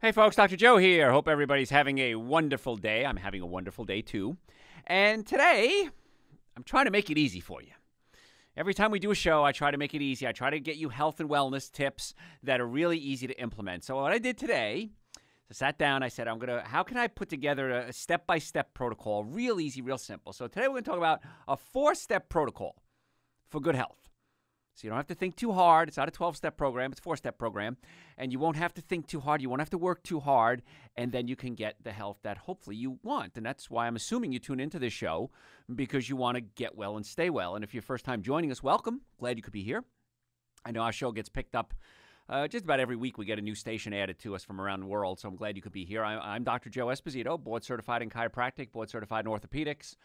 Hey folks, Dr. Joe here. Hope everybody's having a wonderful day. I'm having a wonderful day too. And today, I'm trying to make it easy for you. Every time we do a show, I try to make it easy. I try to get you health and wellness tips that are really easy to implement. So what I did today, I sat down, I said, how can I put together a step-by-step protocol, real easy, real simple. So today we're going to talk about a 4-step protocol for good health. So you don't have to think too hard. It's not a 12-step program. It's a 4-step program. And you won't have to think too hard. You won't have to work too hard. And then you can get the health that hopefully you want. And that's why I'm assuming you tune into this show, because you want to get well and stay well. And if you're first time joining us, welcome. Glad you could be here. I know our show gets picked up just about every week. We get a new station added to us from around the world. So I'm glad you could be here. I'm Dr. Joe Esposito, board certified in chiropractic, board certified in orthopedics,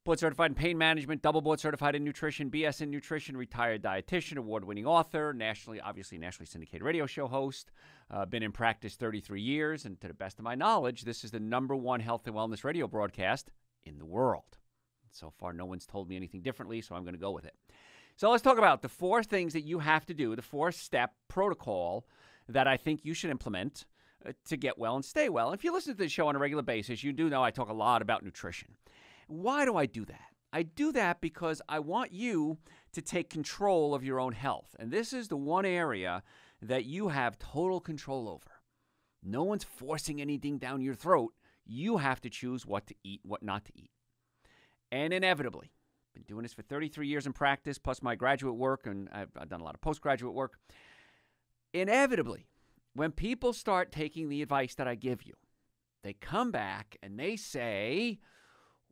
board certified in pain management, double board certified in nutrition, BS in nutrition, retired dietitian, award-winning author, nationally syndicated radio show host, been in practice 33 years, and to the best of my knowledge, this is the #1 health and wellness radio broadcast in the world. So far, no one's told me anything differently, so I'm going to go with it. So let's talk about the 4 things that you have to do, the 4-step protocol that I think you should implement to get well and stay well. If you listen to the show on a regular basis, you do know I talk a lot about nutrition. Why do I do that? I do that because I want you to take control of your own health. And this is the one area that you have total control over. No one's forcing anything down your throat. You have to choose what to eat, what not to eat. And inevitably, I've been doing this for 33 years in practice, plus my graduate work, and I've done a lot of postgraduate work. Inevitably, when people start taking the advice that I give you, they come back and they say,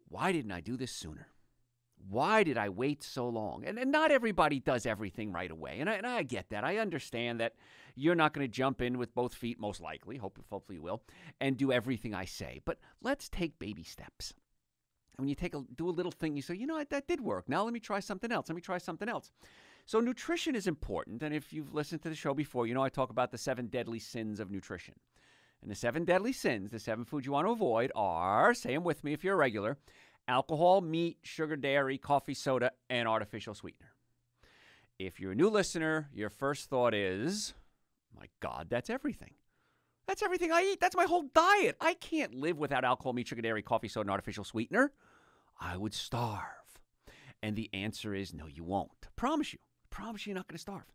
why didn't I do this sooner? Why did I wait so long? And not everybody does everything right away. And I get that. I understand that you're not going to jump in with both feet, most likely, hopefully you will, and do everything I say. But let's take baby steps. And when you do a little thing, you say, you know what, that did work. Now let me try something else. So nutrition is important. And if you've listened to the show before, you know I talk about the 7 deadly sins of nutrition. And the 7 deadly sins, the 7 foods you want to avoid are, say them with me if you're a regular, alcohol, meat, sugar, dairy, coffee, soda, and artificial sweetener. If you're a new listener, your first thought is, my God, that's everything. That's everything I eat. That's my whole diet. I can't live without alcohol, meat, sugar, dairy, coffee, soda, and artificial sweetener. I would starve. And the answer is, no, you won't. I promise you you're not going to starve.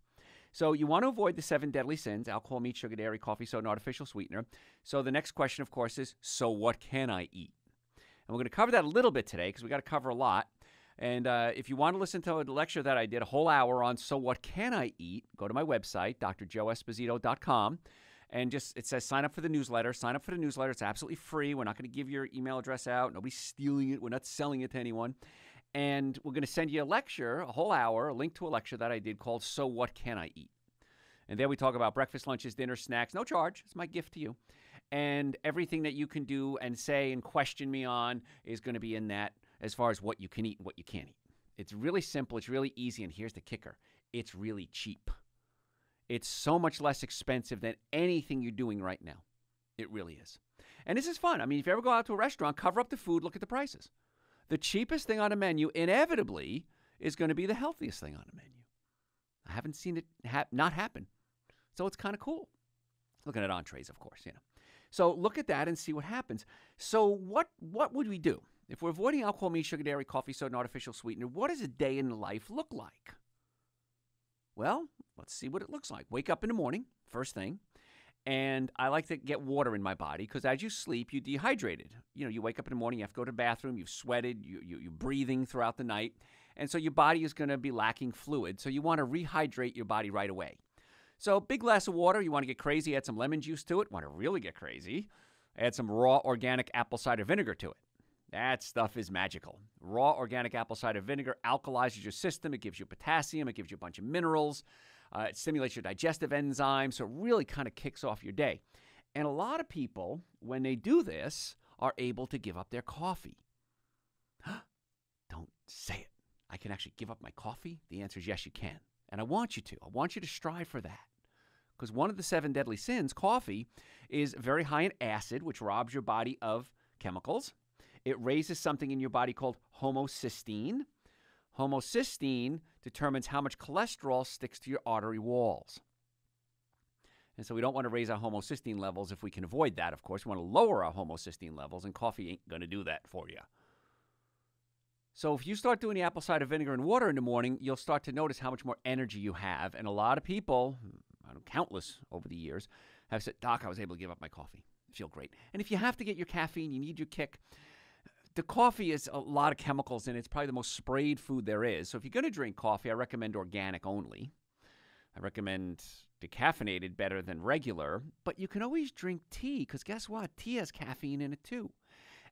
So you want to avoid the 7 deadly sins, alcohol, meat, sugar, dairy, coffee, soda, and artificial sweetener. So the next question, of course, is, so what can I eat? And we're going to cover that a little bit today because we got to cover a lot. And if you want to listen to a lecture that I did, a whole hour on so what can I eat, go to my website, drjoeesposito.com. And it says sign up for the newsletter. Sign up for the newsletter. It's absolutely free. We're not going to give your email address out. Nobody's stealing it. We're not selling it to anyone. And we're going to send you a lecture, a whole hour, a link to a lecture that I did called So What Can I Eat? And there we talk about breakfast, lunches, dinner, snacks, no charge. It's my gift to you. And everything that you can do and say and question me on is going to be in that as far as what you can eat and what you can't eat. It's really simple. It's really easy. And here's the kicker. It's really cheap. It's so much less expensive than anything you're doing right now. It really is. And this is fun. I mean, if you ever go out to a restaurant, cover up the food, look at the prices. The cheapest thing on a menu inevitably is going to be the healthiest thing on a menu. I haven't seen it not happen. So it's kind of cool. Looking at entrees, of course, So look at that and see what happens. So what would we do? If we're avoiding alcohol, meat, sugar, dairy, coffee, soda, and artificial sweetener, what does a day in life look like? Well, let's see what it looks like. Wake up in the morning, first thing. And I like to get water in my body because as you sleep, you're dehydrated. You wake up in the morning, you have to go to the bathroom, you've sweated, you're breathing throughout the night. And so your body is going to be lacking fluid. So you want to rehydrate your body right away. So big glass of water, you want to get crazy, add some lemon juice to it. Want to really get crazy, add some raw organic apple cider vinegar to it. That stuff is magical. Raw organic apple cider vinegar alkalizes your system. It gives you potassium. It gives you a bunch of minerals. It stimulates your digestive enzymes. So it really kind of kicks off your day. And a lot of people, when they do this, are able to give up their coffee. Don't say it. I can actually give up my coffee? The answer is yes, you can. And I want you to. I want you to strive for that. Because one of the 7 deadly sins, coffee, is very high in acid, which robs your body of chemicals. It raises something in your body called homocysteine. Homocysteine determines how much cholesterol sticks to your artery walls. And so we don't want to raise our homocysteine levels if we can avoid that, of course. We want to lower our homocysteine levels, and coffee ain't going to do that for you. So if you start doing the apple cider vinegar and water in the morning, you'll start to notice how much more energy you have. And a lot of people, countless over the years, have said, Doc, I was able to give up my coffee. I feel great. And if you have to get your caffeine, you need your kick, the coffee is a lot of chemicals in it. It's probably the most sprayed food there is. So if you're going to drink coffee, I recommend organic only. I recommend decaffeinated better than regular. But you can always drink tea, because guess what? Tea has caffeine in it too.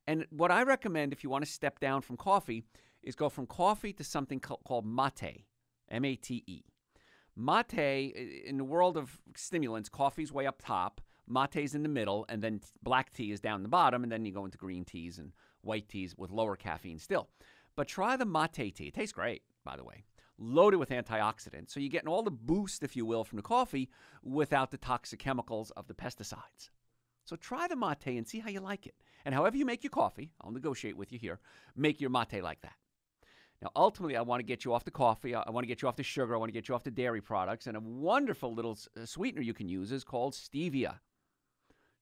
And what I recommend if you want to step down from coffee is go from coffee to something called mate, M-A-T-E. Mate, in the world of stimulants, coffee's way up top, mate's in the middle, and then black tea is down the bottom, and then you go into green teas and white teas with lower caffeine still. But try the mate tea. It tastes great, by the way. Loaded with antioxidants. So you're getting all the boost, if you will, from the coffee without the toxic chemicals of the pesticides. So try the mate and see how you like it. And however you make your coffee, I'll negotiate with you here, make your mate like that. Now, ultimately, I want to get you off the coffee. I want to get you off the sugar. I want to get you off the dairy products. And a wonderful little sweetener you can use is called Stevia.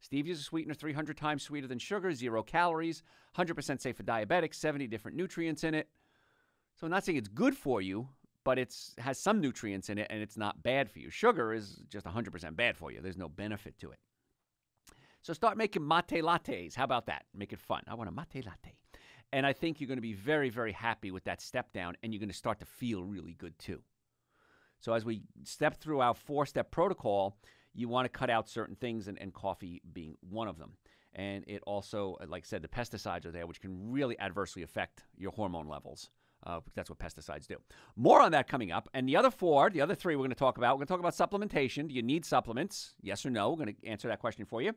Stevia is a sweetener 300 times sweeter than sugar, 0 calories, 100% safe for diabetics, 70 different nutrients in it. So I'm not saying it's good for you, but it has some nutrients in it, and it's not bad for you. Sugar is just 100% bad for you. There's no benefit to it. So start making mate lattes. How about that? Make it fun. I want a mate latte. And I think you're going to be very, very happy with that step down, and you're going to start to feel really good too. So as we step through our 4-step protocol, you want to cut out certain things, and coffee being one of them. And it also, like I said, the pesticides are there, which can really adversely affect your hormone levels. That's what pesticides do. More on that coming up. And the other 3 we're going to talk about. We're going to talk about supplementation. Do you need supplements? Yes or no? We're going to answer that question for you.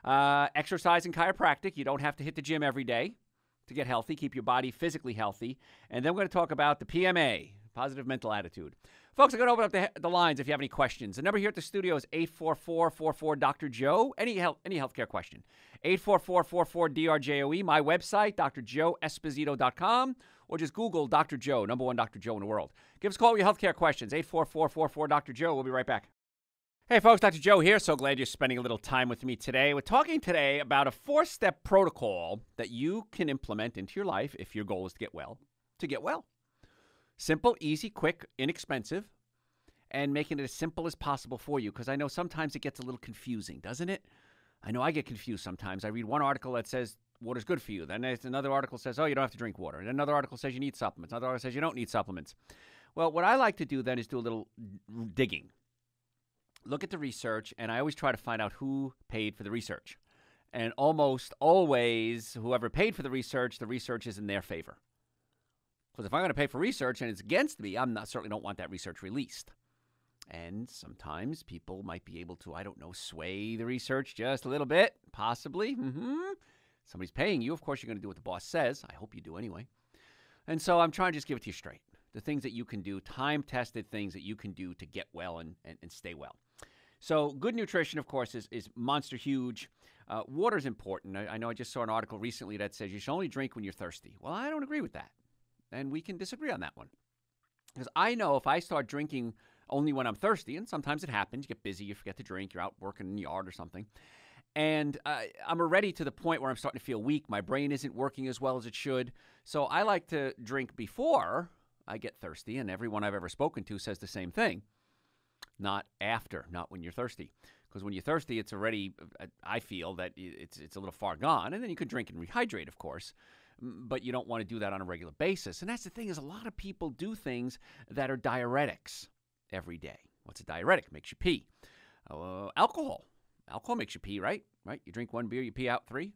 Exercise and chiropractic. You don't have to hit the gym every day to get healthy. Keep your body physically healthy. And then we're going to talk about the PMA, positive mental attitude. Folks, I'm going to open up the lines if you have any questions. The number here at the studio is 844-44-Dr.Joe. Any healthcare question. 844-44-DRJOE. My website, drjoeesposito.com. Or just Google Dr. Joe, number 1 Dr. Joe in the world. Give us a call with your healthcare questions, 844-44-Dr. Joe. We'll be right back. Hey, folks, Dr. Joe here. So glad you're spending a little time with me today. We're talking today about a 4-step protocol that you can implement into your life if your goal is to get well. Simple, easy, quick, inexpensive, and making it as simple as possible for you, because I know sometimes it gets a little confusing, doesn't it? I know I get confused sometimes. I read one article that says water's good for you. Then there's another article says, oh, you don't have to drink water. And another article says you need supplements. Another article says you don't need supplements. Well, what I like to do then is do a little digging. Look at the research, and I always try to find out who paid for the research. And almost always, whoever paid for the research is in their favor. Because if I'm going to pay for research and it's against me, certainly don't want that research released. And sometimes people might be able to, sway the research just a little bit, possibly. Somebody's paying you. Of course, you're going to do what the boss says. I hope you do anyway. And so I'm trying to just give it to you straight. The things that you can do, time-tested things that you can do to get well and stay well. So good nutrition, of course, is monster huge. Water is important. I know I just saw an article recently that says you should only drink when you're thirsty. Well, I don't agree with that. And we can disagree on that one. Because I know if I start drinking only when I'm thirsty, and sometimes it happens, you get busy, you forget to drink, you're out working in the yard or something, and I'm already to the point where I'm starting to feel weak, my brain isn't working as well as it should, so I like to drink before I get thirsty, and everyone I've ever spoken to says the same thing. Not after, not when you're thirsty. Because when you're thirsty, it's already, I feel that it's a little far gone, and then you could drink and rehydrate, of course. But you don't want to do that on a regular basis. And that's the thing, is a lot of people do things that are diuretics every day. What's a diuretic? Makes you pee. Alcohol. Alcohol makes you pee, right? You drink 1 beer, you pee out 3.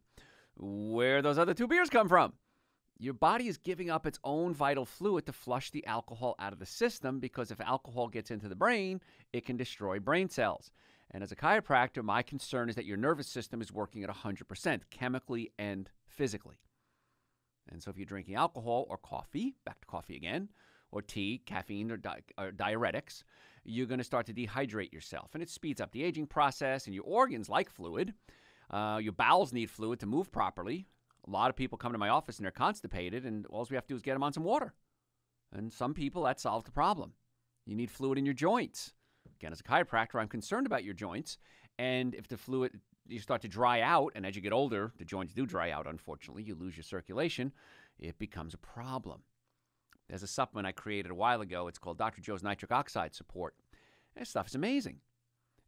Where those other 2 beers come from? Your body is giving up its own vital fluid to flush the alcohol out of the system, because if alcohol gets into the brain, it can destroy brain cells. And as a chiropractor, my concern is that your nervous system is working at 100%, chemically and physically. And so if you're drinking alcohol or coffee, back to coffee again, or tea, caffeine, or diuretics, you're going to start to dehydrate yourself. And it speeds up the aging process, and your organs like fluid. Your bowels need fluid to move properly. A lot of people come to my office and they're constipated, and all we have to do is get them on some water. And some people, that solves the problem. You need fluid in your joints Again, as a chiropractor, I'm concerned about your joints. And if the fluid, you start to dry out, and as you get older, the joints do dry out, unfortunately. You lose your circulation. It becomes a problem. There's a supplement I created a while ago. It's called Dr. Joe's Nitric Oxide Support. This stuff is amazing.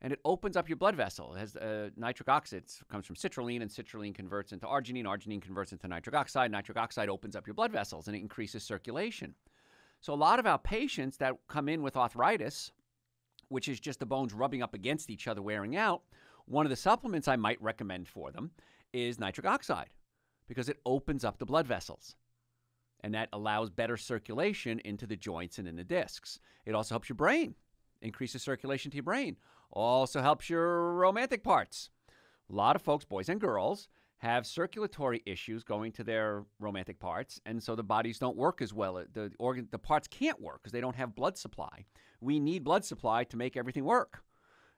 And it opens up your blood vessel. It has nitric oxide. It comes from citrulline, and citrulline converts into arginine. Arginine converts into nitric oxide. Nitric oxide opens up your blood vessels, and it increases circulation. So a lot of our patients that come in with arthritis, which is just the bones rubbing up against each other, wearing out, one of the supplements I might recommend for them is nitric oxide because it opens up the blood vessels. And that allows better circulation into the joints and in the discs. It also helps your brain, increases circulation to your brain. Also helps your romantic parts. A lot of folks, boys and girls, have circulatory issues going to their romantic parts, and so the bodies don't work as well. The parts can't work because they don't have blood supply. We need blood supply to make everything work.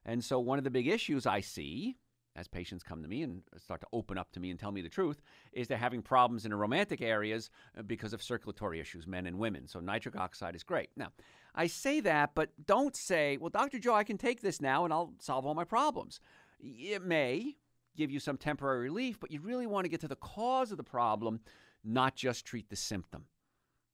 And so one of the big issues I see as patients come to me and start to open up to me and tell me the truth is they're having problems in the romantic areas because of circulatory issues, men and women. So nitric oxide is great. Now, I say that, but don't say, well, Dr. Joe, I can take this now and I'll solve all my problems. It may give you some temporary relief, but you really want to get to the cause of the problem, not just treat the symptom,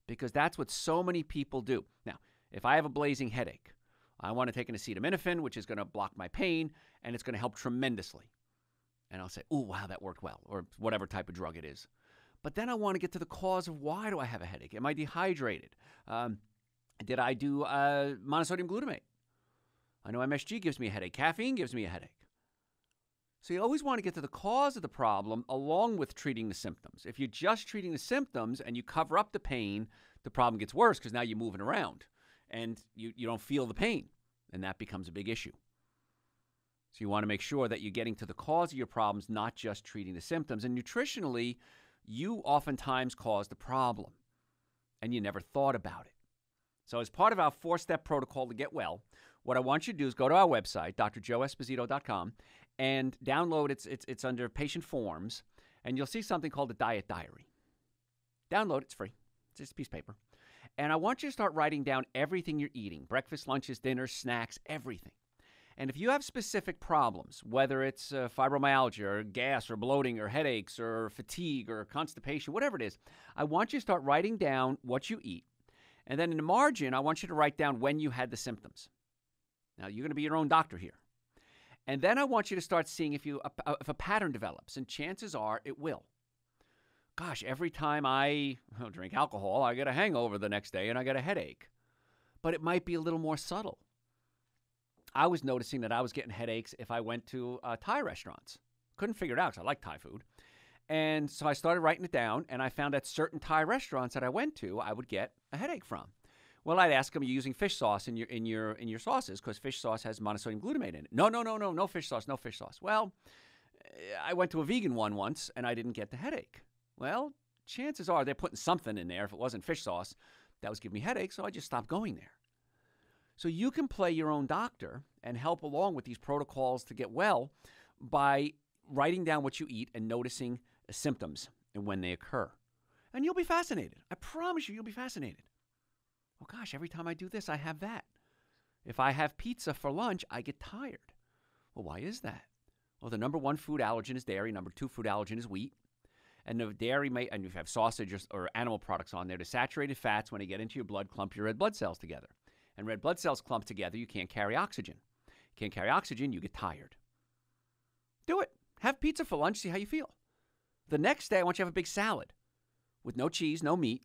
because that's what so many people do. Now, if I have a blazing headache, I want to take an acetaminophen, which is going to block my pain, and it's going to help tremendously. And I'll say, oh, wow, that worked well, or whatever type of drug it is. But then I want to get to the cause of why do I have a headache? Am I dehydrated? Did I do monosodium glutamate? I know MSG gives me a headache. Caffeine gives me a headache. So you always want to get to the cause of the problem along with treating the symptoms. If you're just treating the symptoms and you cover up the pain, the problem gets worse because now you're moving around and you don't feel the pain, and that becomes a big issue. So you want to make sure that you're getting to the cause of your problems, not just treating the symptoms. And nutritionally, you oftentimes cause the problem, and you never thought about it. So as part of our 4-step protocol to get well, what I want you to do is go to our website, drjoeesposito.com, and download it's under patient forms, and you'll see something called the Diet Diary. Download it, it's free. It's just a piece of paper. And I want you to start writing down everything you're eating, breakfast, lunches, dinners, snacks, everything. And if you have specific problems, whether it's fibromyalgia or gas or bloating or headaches or fatigue or constipation, whatever it is, I want you to start writing down what you eat. And then in the margin, I want you to write down when you had the symptoms. Now, you're going to be your own doctor here. And then I want you to start seeing if a pattern develops, and chances are it will. Gosh, every time I drink alcohol, I get a hangover the next day and I get a headache. But it might be a little more subtle. I was noticing that I was getting headaches if I went to Thai restaurants. Couldn't figure it out because I like Thai food. And so I started writing it down, and I found that certain Thai restaurants that I went to, I would get a headache from. Well, I'd ask them, are you using fish sauce in your sauces? Because fish sauce has monosodium glutamate in it. No fish sauce, no fish sauce. Well, I went to a vegan one once, and I didn't get the headache. Well, chances are they're putting something in there. If it wasn't fish sauce, that was giving me headaches, so I just stopped going there. So you can play your own doctor and help along with these protocols to get well by writing down what you eat and noticing symptoms and when they occur. And you'll be fascinated. I promise you'll be fascinated. Oh gosh, every time I do this, I have that. If I have pizza for lunch, I get tired. Well, why is that? Well, the number one food allergen is dairy. Number two food allergen is wheat. And the dairy and if you have sausage or animal products on there, the saturated fats, when they get into your blood, clump your red blood cells together. And red blood cells clump together, you can't carry oxygen. You can't carry oxygen, you get tired. Do it. Have pizza for lunch, see how you feel. The next day, I want you to have a big salad with no cheese, no meat,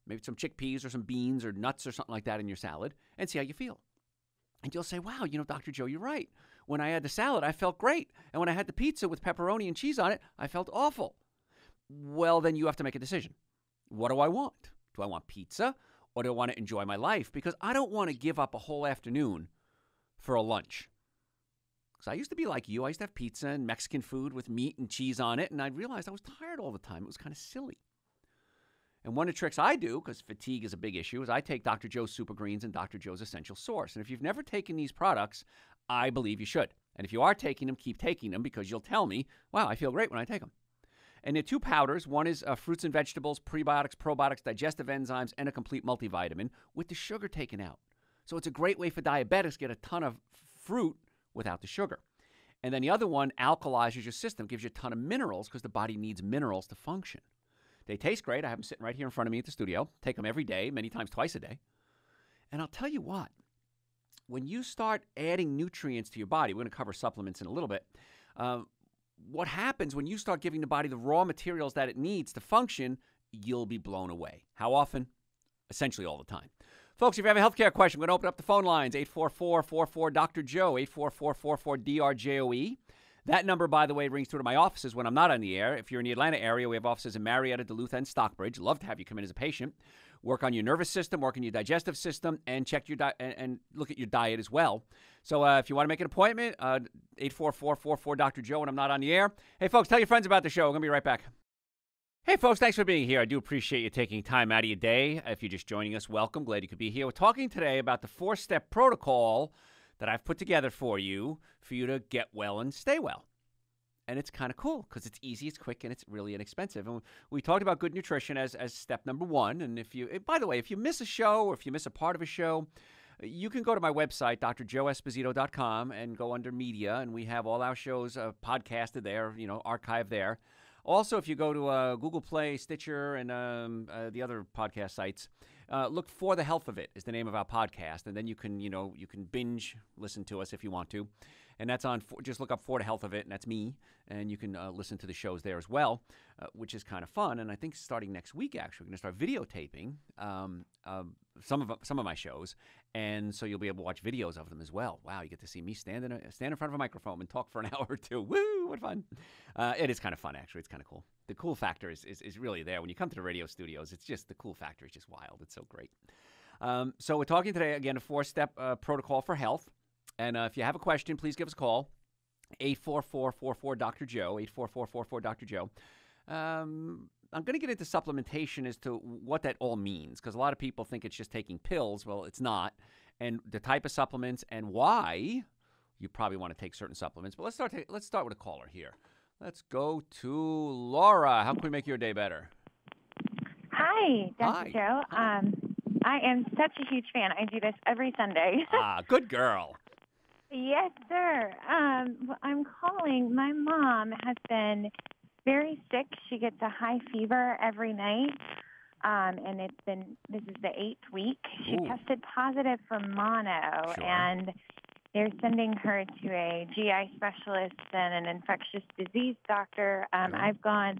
maybe some chickpeas or some beans or nuts or something like that in your salad, and see how you feel. And you'll say, wow, Dr. Joe, you're right. When I had the salad, I felt great. And when I had the pizza with pepperoni and cheese on it, I felt awful. Well, then you have to make a decision. What do I want? Do I want pizza, or do I want to enjoy my life? Because I don't want to give up a whole afternoon for a lunch. Because I used to be like you. I used to have pizza and Mexican food with meat and cheese on it, and I realized I was tired all the time. It was kind of silly. And one of the tricks I do, because fatigue is a big issue, is I take Dr. Joe's Super Greens and Dr. Joe's Essential Source. And if you've never taken these products, I believe you should. And if you are taking them, keep taking them, because you'll tell me, wow, I feel great when I take them. And there are two powders. One is fruits and vegetables, prebiotics, probiotics, digestive enzymes, and a complete multivitamin with the sugar taken out. So it's a great way for diabetics to get a ton of fruit without the sugar. And then the other one alkalizes your system, gives you a ton of minerals because the body needs minerals to function. They taste great. I have them sitting right here in front of me at the studio. Take them every day, many times twice a day. And I'll tell you what, when you start adding nutrients to your body, we're going to cover supplements in a little bit, what happens when you start giving the body the raw materials that it needs to function, you'll be blown away. How often? Essentially all the time. Folks, if you have a healthcare question, we're going to open up the phone lines, 844-44-Dr.Joe, 844-44-DRJOE. That number, by the way, rings through to my offices when I'm not on the air. If you're in the Atlanta area, we have offices in Marietta, Duluth, and Stockbridge. Love to have you come in as a patient. Work on your nervous system, work on your digestive system, and check your and look at your diet as well. So if you want to make an appointment, 844-44-Dr.Joe when I'm not on the air. Hey, folks, tell your friends about the show. We're going to be right back. Hey, folks, thanks for being here. I do appreciate you taking time out of your day. If you're just joining us, welcome. Glad you could be here. We're talking today about the 4-step protocol that I've put together for you to get well and stay well. And it's kind of cool because it's easy, it's quick, and it's really inexpensive. And we talked about good nutrition as step number one. And by the way, if you miss a show or if you miss a part of a show, you can go to my website, drjoeesposito.com, and go under media. And we have all our shows podcasted there, archived there. Also, if you go to Google Play, Stitcher, and the other podcast sites, look For the Health of It is the name of our podcast, and then you can binge listen to us if you want to, and that's on. Just look up For the Health of It, and that's me, and you can listen to the shows there as well, which is kind of fun. And I think starting next week, actually, we're going to start videotaping some of my shows, and so you'll be able to watch videos of them as well. Wow, you get to see me stand in front of a microphone and talk for an hour or two. Woo, what fun! It is kind of fun, actually. It's kind of cool. The cool factor is really there. When you come to the radio studios, it's just the cool factor is just wild. It's so great. So we're talking today, again, a 4-step protocol for health. And if you have a question, please give us a call, 844-44-Dr.Joe, 844-44-Dr.Joe. I'm going to get into supplementation as to what that all means, because a lot of people think it's just taking pills. Well, it's not. And the type of supplements and why you probably want to take certain supplements. But let's start with a caller here. Let's go to Laura. How can we make your day better? Hi, Dr. Joe. Hi. I am such a huge fan. I do this every Sunday. Good girl. Yes, sir. I'm calling. My mom has been very sick. She gets a high fever every night, and this is the 8th week. She tested positive for mono, Sure. and they're sending her to a GI specialist and an infectious disease doctor. I've gone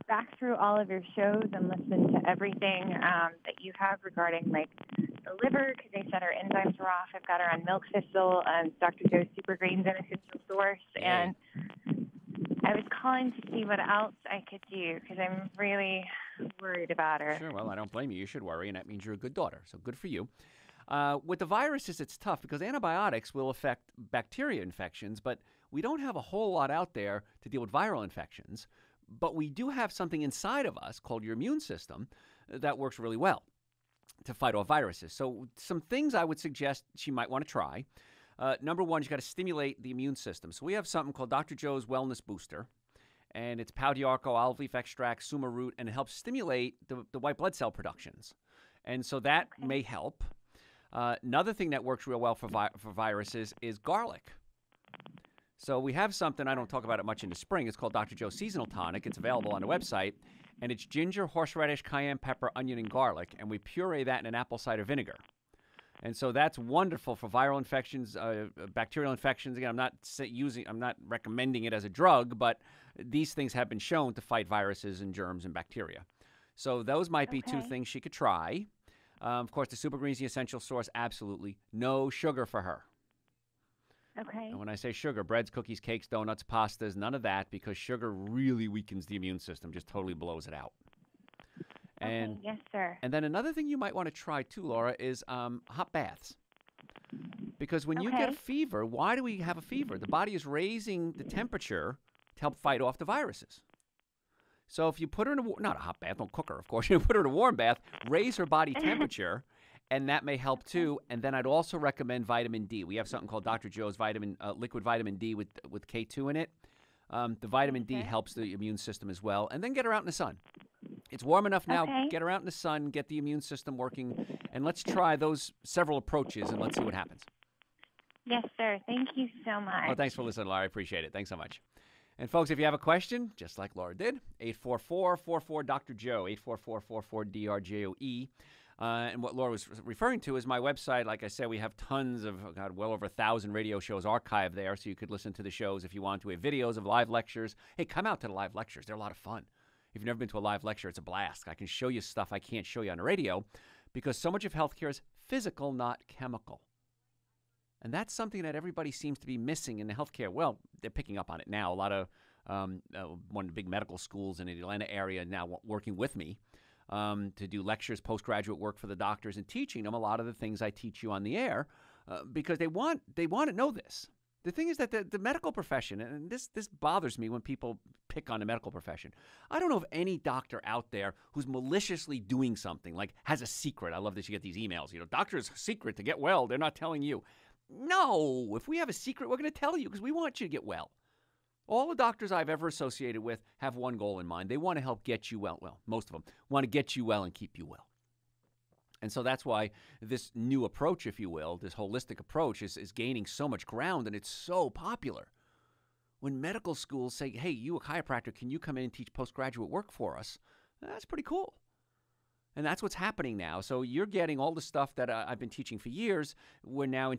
back through all of your shows and listened to everything that you have regarding, like, the liver, because they said her enzymes were off. I've got her on milk thistle, Dr. Joe's Super Greens and Essential Source, and I was calling to see what else I could do because I'm really worried about her. Sure, well, I don't blame you. You should worry, and that means you're a good daughter, so good for you. With the viruses, it's tough because antibiotics will affect bacteria infections, but we don't have a whole lot out there to deal with viral infections. But we do have something inside of us called your immune system that works really well to fight off viruses. So some things I would suggest she might want to try. Number one, you got to stimulate the immune system. So we have something called Dr. Joe's Wellness Booster, and it's Pau d'Arco, olive leaf extract, suma root, and it helps stimulate the white blood cell productions. And so that may help. Another thing that works real well for viruses is garlic. So we have something, I don't talk about it much in the spring. It's called Dr. Joe Seasonal Tonic. It's available on the website. And it's ginger, horseradish, cayenne pepper, onion, and garlic. And we puree that in an apple cider vinegar. And so that's wonderful for viral infections, bacterial infections. Again, I'm not recommending it as a drug, but these things have been shown to fight viruses and germs and bacteria. So those might be two things she could try. Of course, the Super Greens, the essential source, absolutely. No sugar for her. Okay. And when I say sugar, breads, cookies, cakes, donuts, pastas, none of that, because sugar really weakens the immune system, just totally blows it out. And, okay, yes, sir. And then another thing you might want to try too, Laura, is hot baths. Because when you get a fever, why do we have a fever? The body is raising the temperature to help fight off the viruses. So if you put her in not a hot bath, don't cook her, of course. You put her in a warm bath, raise her body temperature, and that may help too. And then I'd also recommend vitamin D. We have something called Dr. Joe's liquid vitamin D with K2 in it. The vitamin D helps the immune system as well. And then get her out in the sun. It's warm enough now. Okay. Get her out in the sun, get the immune system working, and let's try those several approaches, and let's see what happens. Yes, sir. Thank you so much. Oh, thanks for listening, Laura. I appreciate it. Thanks so much. And, folks, if you have a question, just like Laura did, 844-44-Dr.Joe, 844-44-DRJOE. And what Laura was referring to is my website. Like I said, we have tons of, well over 1,000 radio shows archived there, so you could listen to the shows if you want to. We have videos of live lectures. Hey, come out to the live lectures. They're a lot of fun. If you've never been to a live lecture, it's a blast. I can show you stuff I can't show you on the radio because so much of healthcare is physical, not chemical. And that's something that everybody seems to be missing in the healthcare. Well, they're picking up on it now. A lot of one of the big medical schools in the Atlanta area now working with me to do lectures, postgraduate work for the doctors, and teaching them a lot of the things I teach you on the air because they want to know this. The thing is that the medical profession, and this bothers me when people pick on the medical profession. I don't know of any doctor out there who's maliciously doing something, like has a secret. I love that you get these emails. Doctor's secret to get well. They're not telling you. No, if we have a secret, we're going to tell you because we want you to get well. All the doctors I've ever associated with have one goal in mind. They want to help get you well. Well, most of them want to get you well and keep you well. And so that's why this new approach, if you will, this holistic approach is gaining so much ground, and it's so popular. When medical schools say, hey, you a chiropractor, can you come in and teach postgraduate work for us? That's pretty cool. And that's what's happening now. So you're getting all the stuff that I've been teaching for years. We're now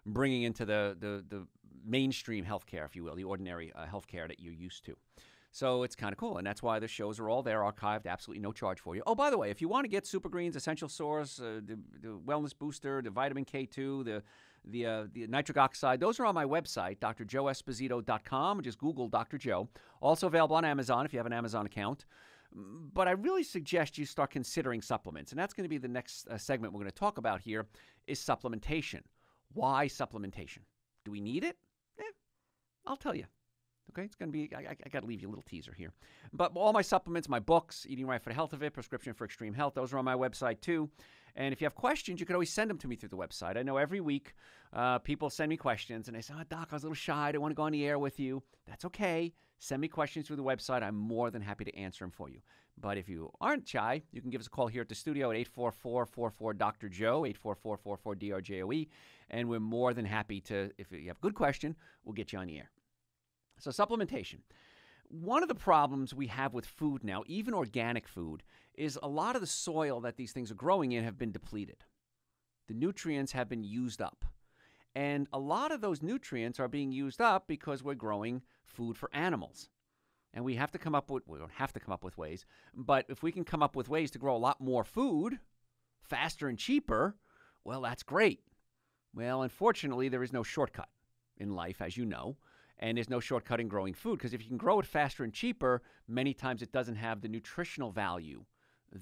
bringing into the mainstream healthcare, if you will, the ordinary healthcare that you're used to. So it's kind of cool, and that's why the shows are all there, archived, absolutely no charge for you. Oh, by the way, if you want to get Super Greens, Essential Source, the Wellness Booster, the Vitamin K2, the nitric oxide, those are on my website, drjoeesposito.com. Just Google Dr. Joe. Also available on Amazon if you have an Amazon account. But I really suggest you start considering supplements, and that's going to be the next segment we're going to talk about here is supplementation. Why supplementation? Do we need it? I'll tell you. Okay, it's going to be, I got to leave you a little teaser here. But all my supplements, my books, Eating Right for the Health of It, Prescription for Extreme Health, those are on my website too. And if you have questions, you can always send them to me through the website. I know every week people send me questions and they say, Doc, I was a little shy. I don't want to go on the air with you. That's okay. Send me questions through the website. I'm more than happy to answer them for you. But if you aren't shy, you can give us a call here at the studio at 844-44-Dr.Joe, 844-44-DRJOE. And we're more than happy to, if you have a good question, we'll get you on the air. So supplementation. One of the problems we have with food now, even organic food, is a lot of the soil that these things are growing in have been depleted. The nutrients have been used up. And a lot of those nutrients are being used up because we're growing food for animals. And we don't have to come up with ways, but if we can come up with ways to grow a lot more food faster and cheaper, well, that's great. Well, unfortunately, there is no shortcut in life, as you know. And there's no shortcut in growing food because if you can grow it faster and cheaper, many times it doesn't have the nutritional value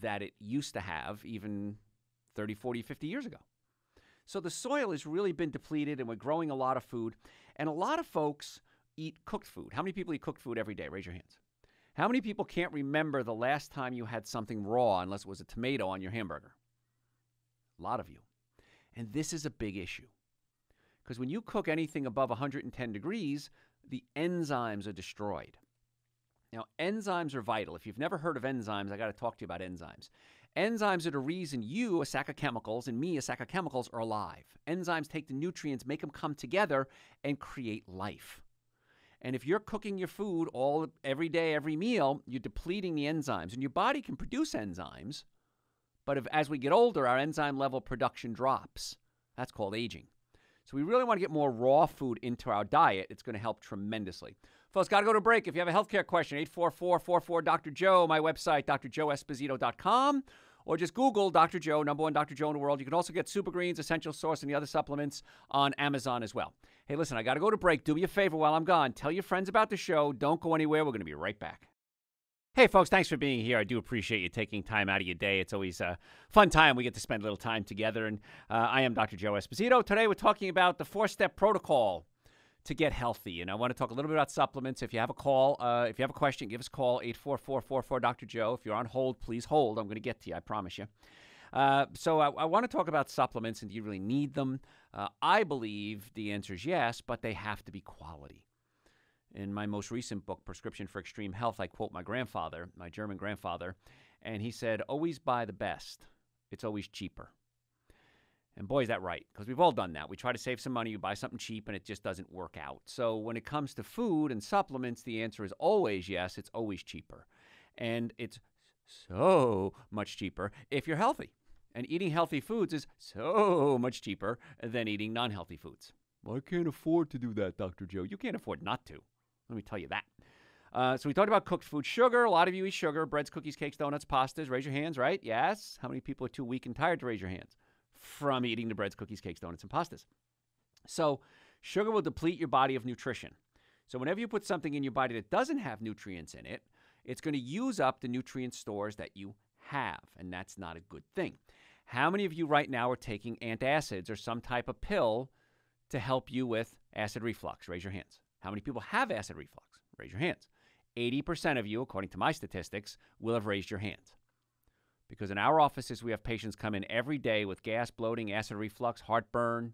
that it used to have even 30, 40, 50 years ago. So the soil has really been depleted and we're growing a lot of food. And a lot of folks eat cooked food. How many people eat cooked food every day? Raise your hands. How many people can't remember the last time you had something raw unless it was a tomato on your hamburger? A lot of you. And this is a big issue. Because when you cook anything above 110 degrees, the enzymes are destroyed. Now, enzymes are vital. If you've never heard of enzymes, I got to talk to you about enzymes. Enzymes are the reason you, a sack of chemicals, and me, a sack of chemicals, are alive. Enzymes take the nutrients, make them come together, and create life. And if you're cooking your food every day, every meal, you're depleting the enzymes. And your body can produce enzymes, but as we get older, our enzyme level production drops. That's called aging. So we really want to get more raw food into our diet. It's going to help tremendously. Folks, got to go to break. If you have a healthcare question, 844-44-Dr.Joe, my website, drjoeesposito.com, or just Google Dr. Joe, number one Dr. Joe in the world. You can also get Super Greens, Essential Source, and the other supplements on Amazon as well. Hey, listen, I got to go to break. Do me a favor while I'm gone. Tell your friends about the show. Don't go anywhere. We're going to be right back. Hey, folks, thanks for being here. I do appreciate you taking time out of your day. It's always a fun time. We get to spend a little time together. And I am Dr. Joe Esposito. Today, we're talking about the 4-step protocol to get healthy. And I want to talk a little bit about supplements. If you have a call, if you have a question, give us a call, 844-44-Dr.Joe. If you're on hold, please hold. I'm going to get to you, I promise you. So I want to talk about supplements, and do you really need them? I believe the answer is yes, but they have to be quality. In my most recent book, Prescription for Extreme Health, I quote my grandfather, my German grandfather, and he said, always buy the best. It's always cheaper. And boy, is that right, because we've all done that. We try to save some money, you buy something cheap, and it just doesn't work out. So when it comes to food and supplements, the answer is always yes, it's always cheaper. And it's so much cheaper if you're healthy. And eating healthy foods is so much cheaper than eating non-healthy foods. Well, I can't afford to do that, Dr. Joe. You can't afford not to. Let me tell you that. So we talked about cooked food. Sugar, a lot of you eat sugar. Breads, cookies, cakes, donuts, pastas. Raise your hands, right? Yes. How many people are too weak and tired to raise your hands from eating the breads, cookies, cakes, donuts, and pastas? So sugar will deplete your body of nutrition. So whenever you put something in your body that doesn't have nutrients in it, it's going to use up the nutrient stores that you have, and that's not a good thing. How many of you right now are taking antacids or some type of pill to help you with acid reflux? Raise your hands. How many people have acid reflux? Raise your hands. 80% of you, according to my statistics, will have raised your hands. Because in our offices, we have patients come in every day with gas, bloating, acid reflux, heartburn,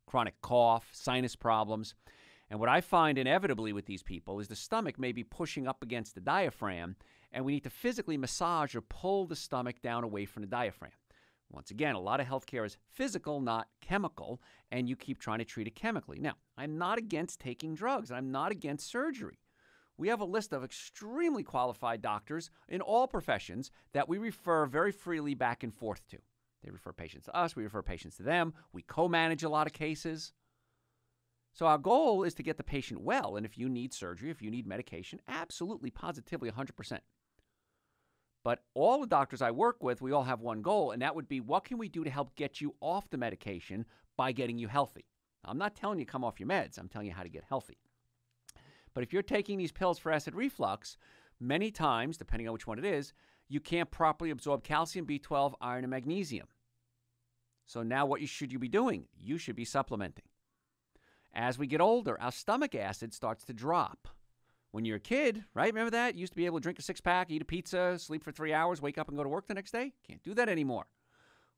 chronic cough, sinus problems. And what I find inevitably with these people is the stomach may be pushing up against the diaphragm, and we need to physically massage or pull the stomach down away from the diaphragm. Once again, a lot of healthcare is physical, not chemical, and you keep trying to treat it chemically. Now, I'm not against taking drugs. I'm not against surgery. We have a list of extremely qualified doctors in all professions that we refer very freely back and forth to. They refer patients to us. We refer patients to them. We co-manage a lot of cases. So our goal is to get the patient well, and if you need surgery, if you need medication, absolutely, positively, 100%. But all the doctors I work with, we all have one goal, and that would be, what can we do to help get you off the medication by getting you healthy? I'm not telling you come off your meds. I'm telling you how to get healthy. But if you're taking these pills for acid reflux, many times, depending on which one it is, you can't properly absorb calcium, B12, iron, and magnesium. So now what should you be doing? You should be supplementing. As we get older, our stomach acid starts to drop. When you're a kid, right? Remember that? You used to be able to drink a six-pack, eat a pizza, sleep for 3 hours, wake up and go to work the next day. Can't do that anymore.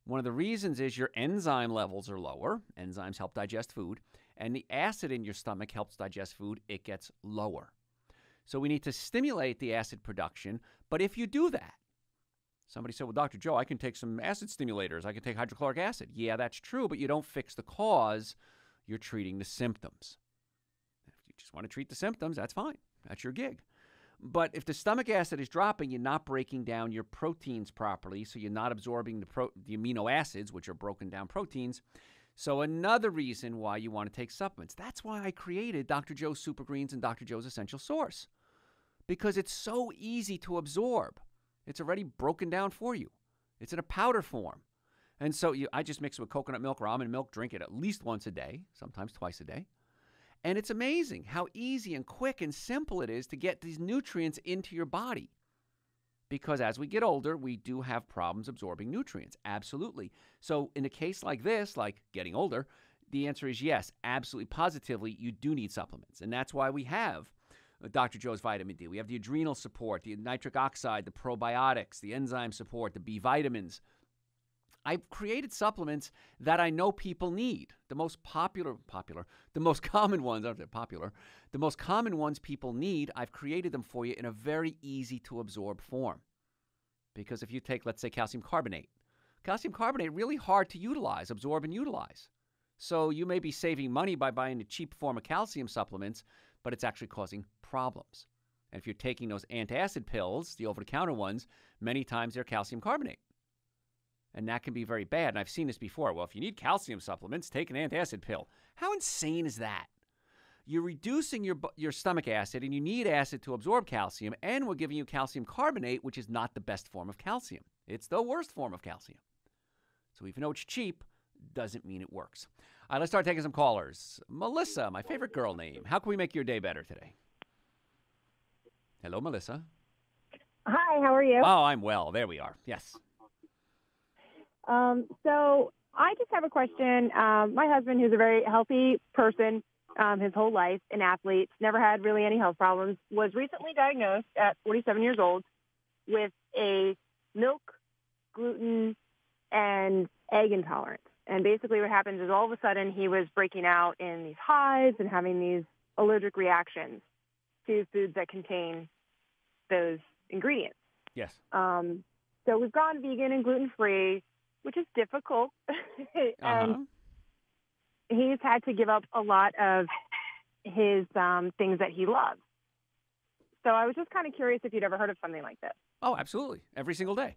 One of the reasons is your enzyme levels are lower. Enzymes help digest food. And the acid in your stomach helps digest food. It gets lower. So we need to stimulate the acid production. But if you do that, somebody said, well, Dr. Joe, I can take some acid stimulators. I can take hydrochloric acid. Yeah, that's true, but you don't fix the cause. You're treating the symptoms. If you just want to treat the symptoms, that's fine. That's your gig. But if the stomach acid is dropping, you're not breaking down your proteins properly, so you're not absorbing the amino acids, which are broken down proteins. So another reason why you want to take supplements. That's why I created Dr. Joe's Super Greens and Dr. Joe's Essential Source, because it's so easy to absorb. It's already broken down for you. It's in a powder form. And so I just mix it with coconut milk or almond milk, drink it at least once a day, sometimes twice a day. And it's amazing how easy and quick and simple it is to get these nutrients into your body. Because as we get older, we do have problems absorbing nutrients. Absolutely. So in a case like this, like getting older, the answer is yes, absolutely, positively, you do need supplements. And that's why we have Dr. Joe's vitamin D. We have the adrenal support, the nitric oxide, the probiotics, the enzyme support, the B vitamins. I've created supplements that I know people need. The most the most common ones, aren't they popular? The most common ones people need, I've created them for you in a very easy to absorb form. Because if you take, let's say, calcium carbonate, really hard to utilize, absorb and utilize. So you may be saving money by buying a cheap form of calcium supplements, but it's actually causing problems. And if you're taking those antacid pills, the over-the-counter ones, many times they're calcium carbonate. And that can be very bad. And I've seen this before. Well, if you need calcium supplements, take an antacid pill. How insane is that? You're reducing your stomach acid, and you need acid to absorb calcium, and we're giving you calcium carbonate, which is not the best form of calcium. It's the worst form of calcium. So even though it's cheap, doesn't mean it works. All right, let's start taking some callers. Melissa, my favorite girl name. How can we make your day better today? Hello, Melissa. Hi, how are you? Oh, I'm well. There we are. Yes. So I just have a question. My husband, who's a very healthy person his whole life, an athlete, never had really any health problems, was recently diagnosed at 47 years old with a milk, gluten, and egg intolerance. And basically what happens is all of a sudden he was breaking out in these hives and having these allergic reactions. to foods that contain those ingredients. Yes. So we've gone vegan and gluten-free, which is difficult. And he's had to give up a lot of his things that he loves. So I was just kind of curious if you'd ever heard of something like this. Oh, absolutely. Every single day.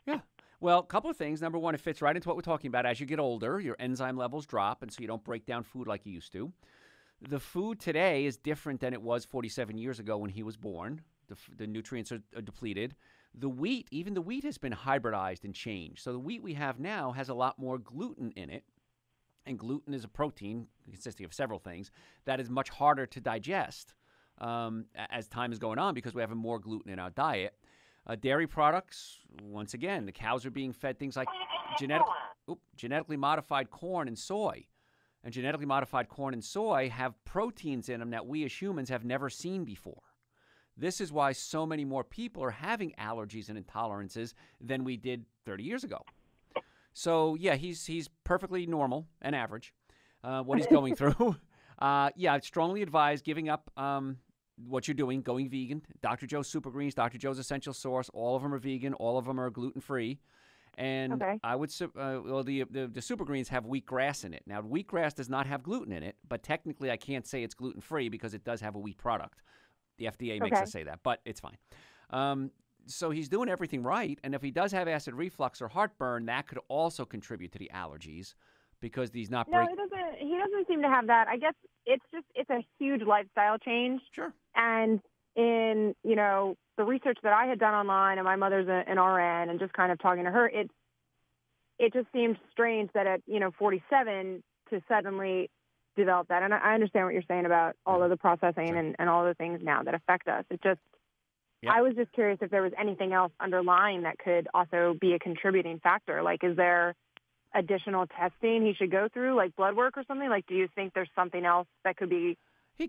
Yeah. Well, a couple of things. Number one, it fits right into what we're talking about. As you get older, your enzyme levels drop, and so you don't break down food like you used to. The food today is different than it was 47 years ago when he was born. The nutrients are depleted. The wheat, even the wheat has been hybridized and changed. So the wheat we have now has a lot more gluten in it. And gluten is a protein consisting of several things that is much harder to digest as time is going on because we have more gluten in our diet. Dairy products, once again, the cows are being fed things like genetically modified corn and soy. And genetically modified corn and soy have proteins in them that we as humans have never seen before. This is why so many more people are having allergies and intolerances than we did 30 years ago. So, yeah, he's perfectly normal and average, what he's going through. Yeah, I'd strongly advise giving up what you're doing, going vegan. Dr. Joe's Super Greens, Dr. Joe's Essential Source, all of them are vegan. All of them are gluten-free. And I would, the Super Greens have wheatgrass in it. Now, wheatgrass does not have gluten in it, but technically I can't say it's gluten-free because it does have a wheat product. The FDA makes us say that, but it's fine. So he's doing everything right, and if he does have acid reflux or heartburn, that could also contribute to the allergies because he's not breaking. No, he doesn't seem to have that. I guess it's a huge lifestyle change. Sure. And in, the research that I had done online, and my mother's an RN, and just kind of talking to her, it just seemed strange that at, 47 to suddenly develop that. And I understand what you're saying about all of the processing and all the things now that affect us. It just, I was just curious if there was anything else underlying that could also be a contributing factor. Like, is there additional testing he should go through, like blood work or something? Like, do you think there's something else that could be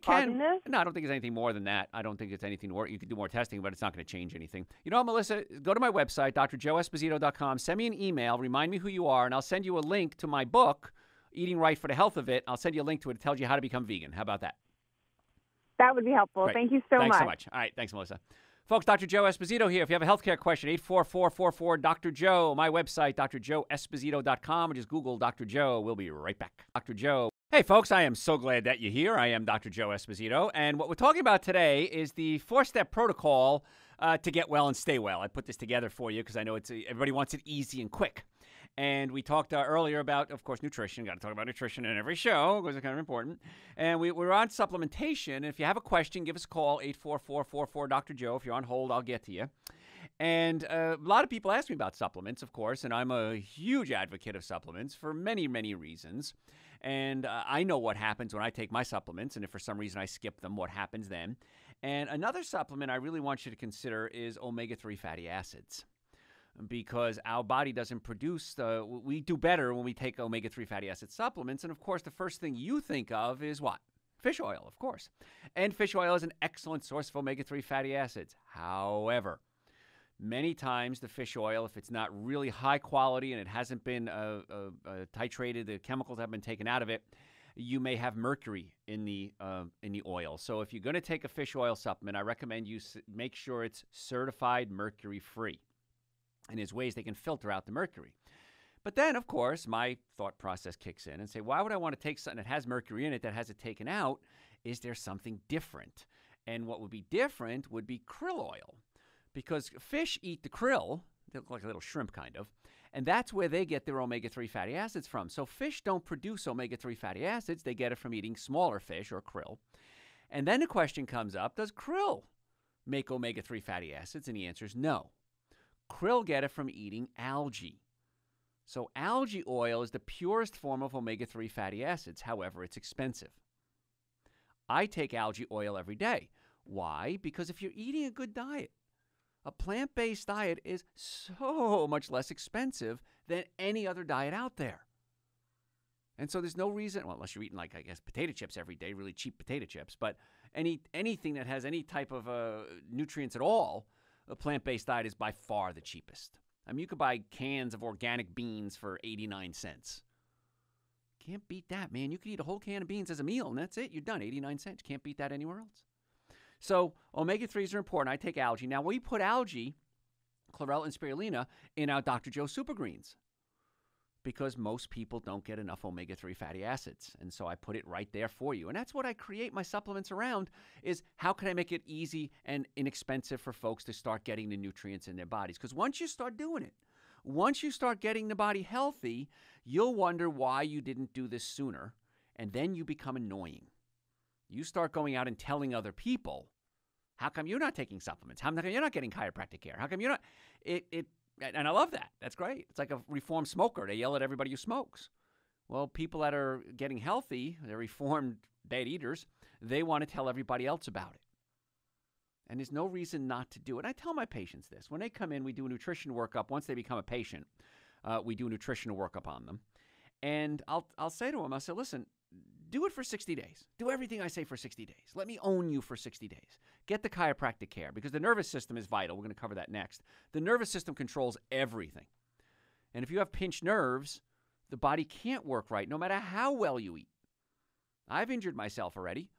causing this? No, I don't think it's anything more than that. I don't think it's anything more. You could do more testing, but it's not going to change anything. You know, Melissa, go to my website, drjoeesposito.com. Send me an email. Remind me who you are, and I'll send you a link to my book, Eating Right for the Health of It. I'll send you a link to it. It tells you how to become vegan. How about that? That would be helpful. Great. Thank you so much. Thanks so much. All right. Thanks, Melissa. Folks, Dr. Joe Esposito here. If you have a healthcare question, 844-44-Dr. Joe. My website, drjoeesposito.com, or just Google Dr. Joe. We'll be right back. Dr. Joe. Hey, folks, I am so glad that you're here. I am Dr. Joe Esposito, and what we're talking about today is the 4-step protocol to get well and stay well. I put this together for you because I know everybody wants it easy and quick. And we talked earlier about, of course, nutrition. Got to talk about nutrition in every show because it's kind of important. And we're on supplementation. And if you have a question, give us a call, 844-44-Dr. Joe. If you're on hold, I'll get to you. And a lot of people ask me about supplements, of course, and I'm a huge advocate of supplements for many, many reasons. And I know what happens when I take my supplements, and if for some reason I skip them, what happens then. And another supplement I really want you to consider is omega-3 fatty acids. Because our body doesn't produce, we do better when we take omega-3 fatty acid supplements. And, of course, the first thing you think of is what? Fish oil, of course. And fish oil is an excellent source of omega-3 fatty acids. However, many times the fish oil, if it's not really high quality and it hasn't been titrated, the chemicals have been taken out of it, you may have mercury in the oil. So if you're going to take a fish oil supplement, I recommend you make sure it's certified mercury-free. And there's ways they can filter out the mercury. But then, of course, my thought process kicks in and say, why would I want to take something that has mercury in it that has it taken out? Is there something different? And what would be different would be krill oil. Because fish eat the krill, they look like a little shrimp kind of, and that's where they get their omega-3 fatty acids from. So fish don't produce omega-3 fatty acids. They get it from eating smaller fish or krill. And then the question comes up, does krill make omega-3 fatty acids? And the answer is no. Krill get it from eating algae. So algae oil is the purest form of omega-3 fatty acids. However, it's expensive. I take algae oil every day. Why? Because if you're eating a good diet, a plant-based diet is so much less expensive than any other diet out there. And so there's no reason, well, unless you're eating, like, I guess, potato chips every day, really cheap potato chips, but anything that has any type of nutrients at all, a plant-based diet is by far the cheapest. I mean, you could buy cans of organic beans for 89 cents. Can't beat that, man. You could eat a whole can of beans as a meal, and that's it. You're done. 89 cents. Can't beat that anywhere else. So omega-3s are important. I take algae. Now, we put algae, chlorella and spirulina, in our Dr. Joe Super Greens because most people don't get enough omega-3 fatty acids. And so I put it right there for you. And that's what I create my supplements around, is how can I make it easy and inexpensive for folks to start getting the nutrients in their bodies? Because once you start doing it, once you start getting the body healthy, you'll wonder why you didn't do this sooner, and then you become annoying. You start going out and telling other people, how come you're not taking supplements? How come you're not getting chiropractic care? How come you're not? And I love that. That's great. It's like a reformed smoker. They yell at everybody who smokes. Well, people that are getting healthy, they're reformed bad eaters, they want to tell everybody else about it. And there's no reason not to do it. I tell my patients this. When they come in, we do a nutrition workup. Once they become a patient, we do a nutritional workup on them. And I'll say to them, I'll say, listen, do it for 60 days. Do everything I say for 60 days. Let me own you for 60 days. Get the chiropractic care because the nervous system is vital. We're going to cover that next. The nervous system controls everything. And if you have pinched nerves, the body can't work right no matter how well you eat. I've injured myself already.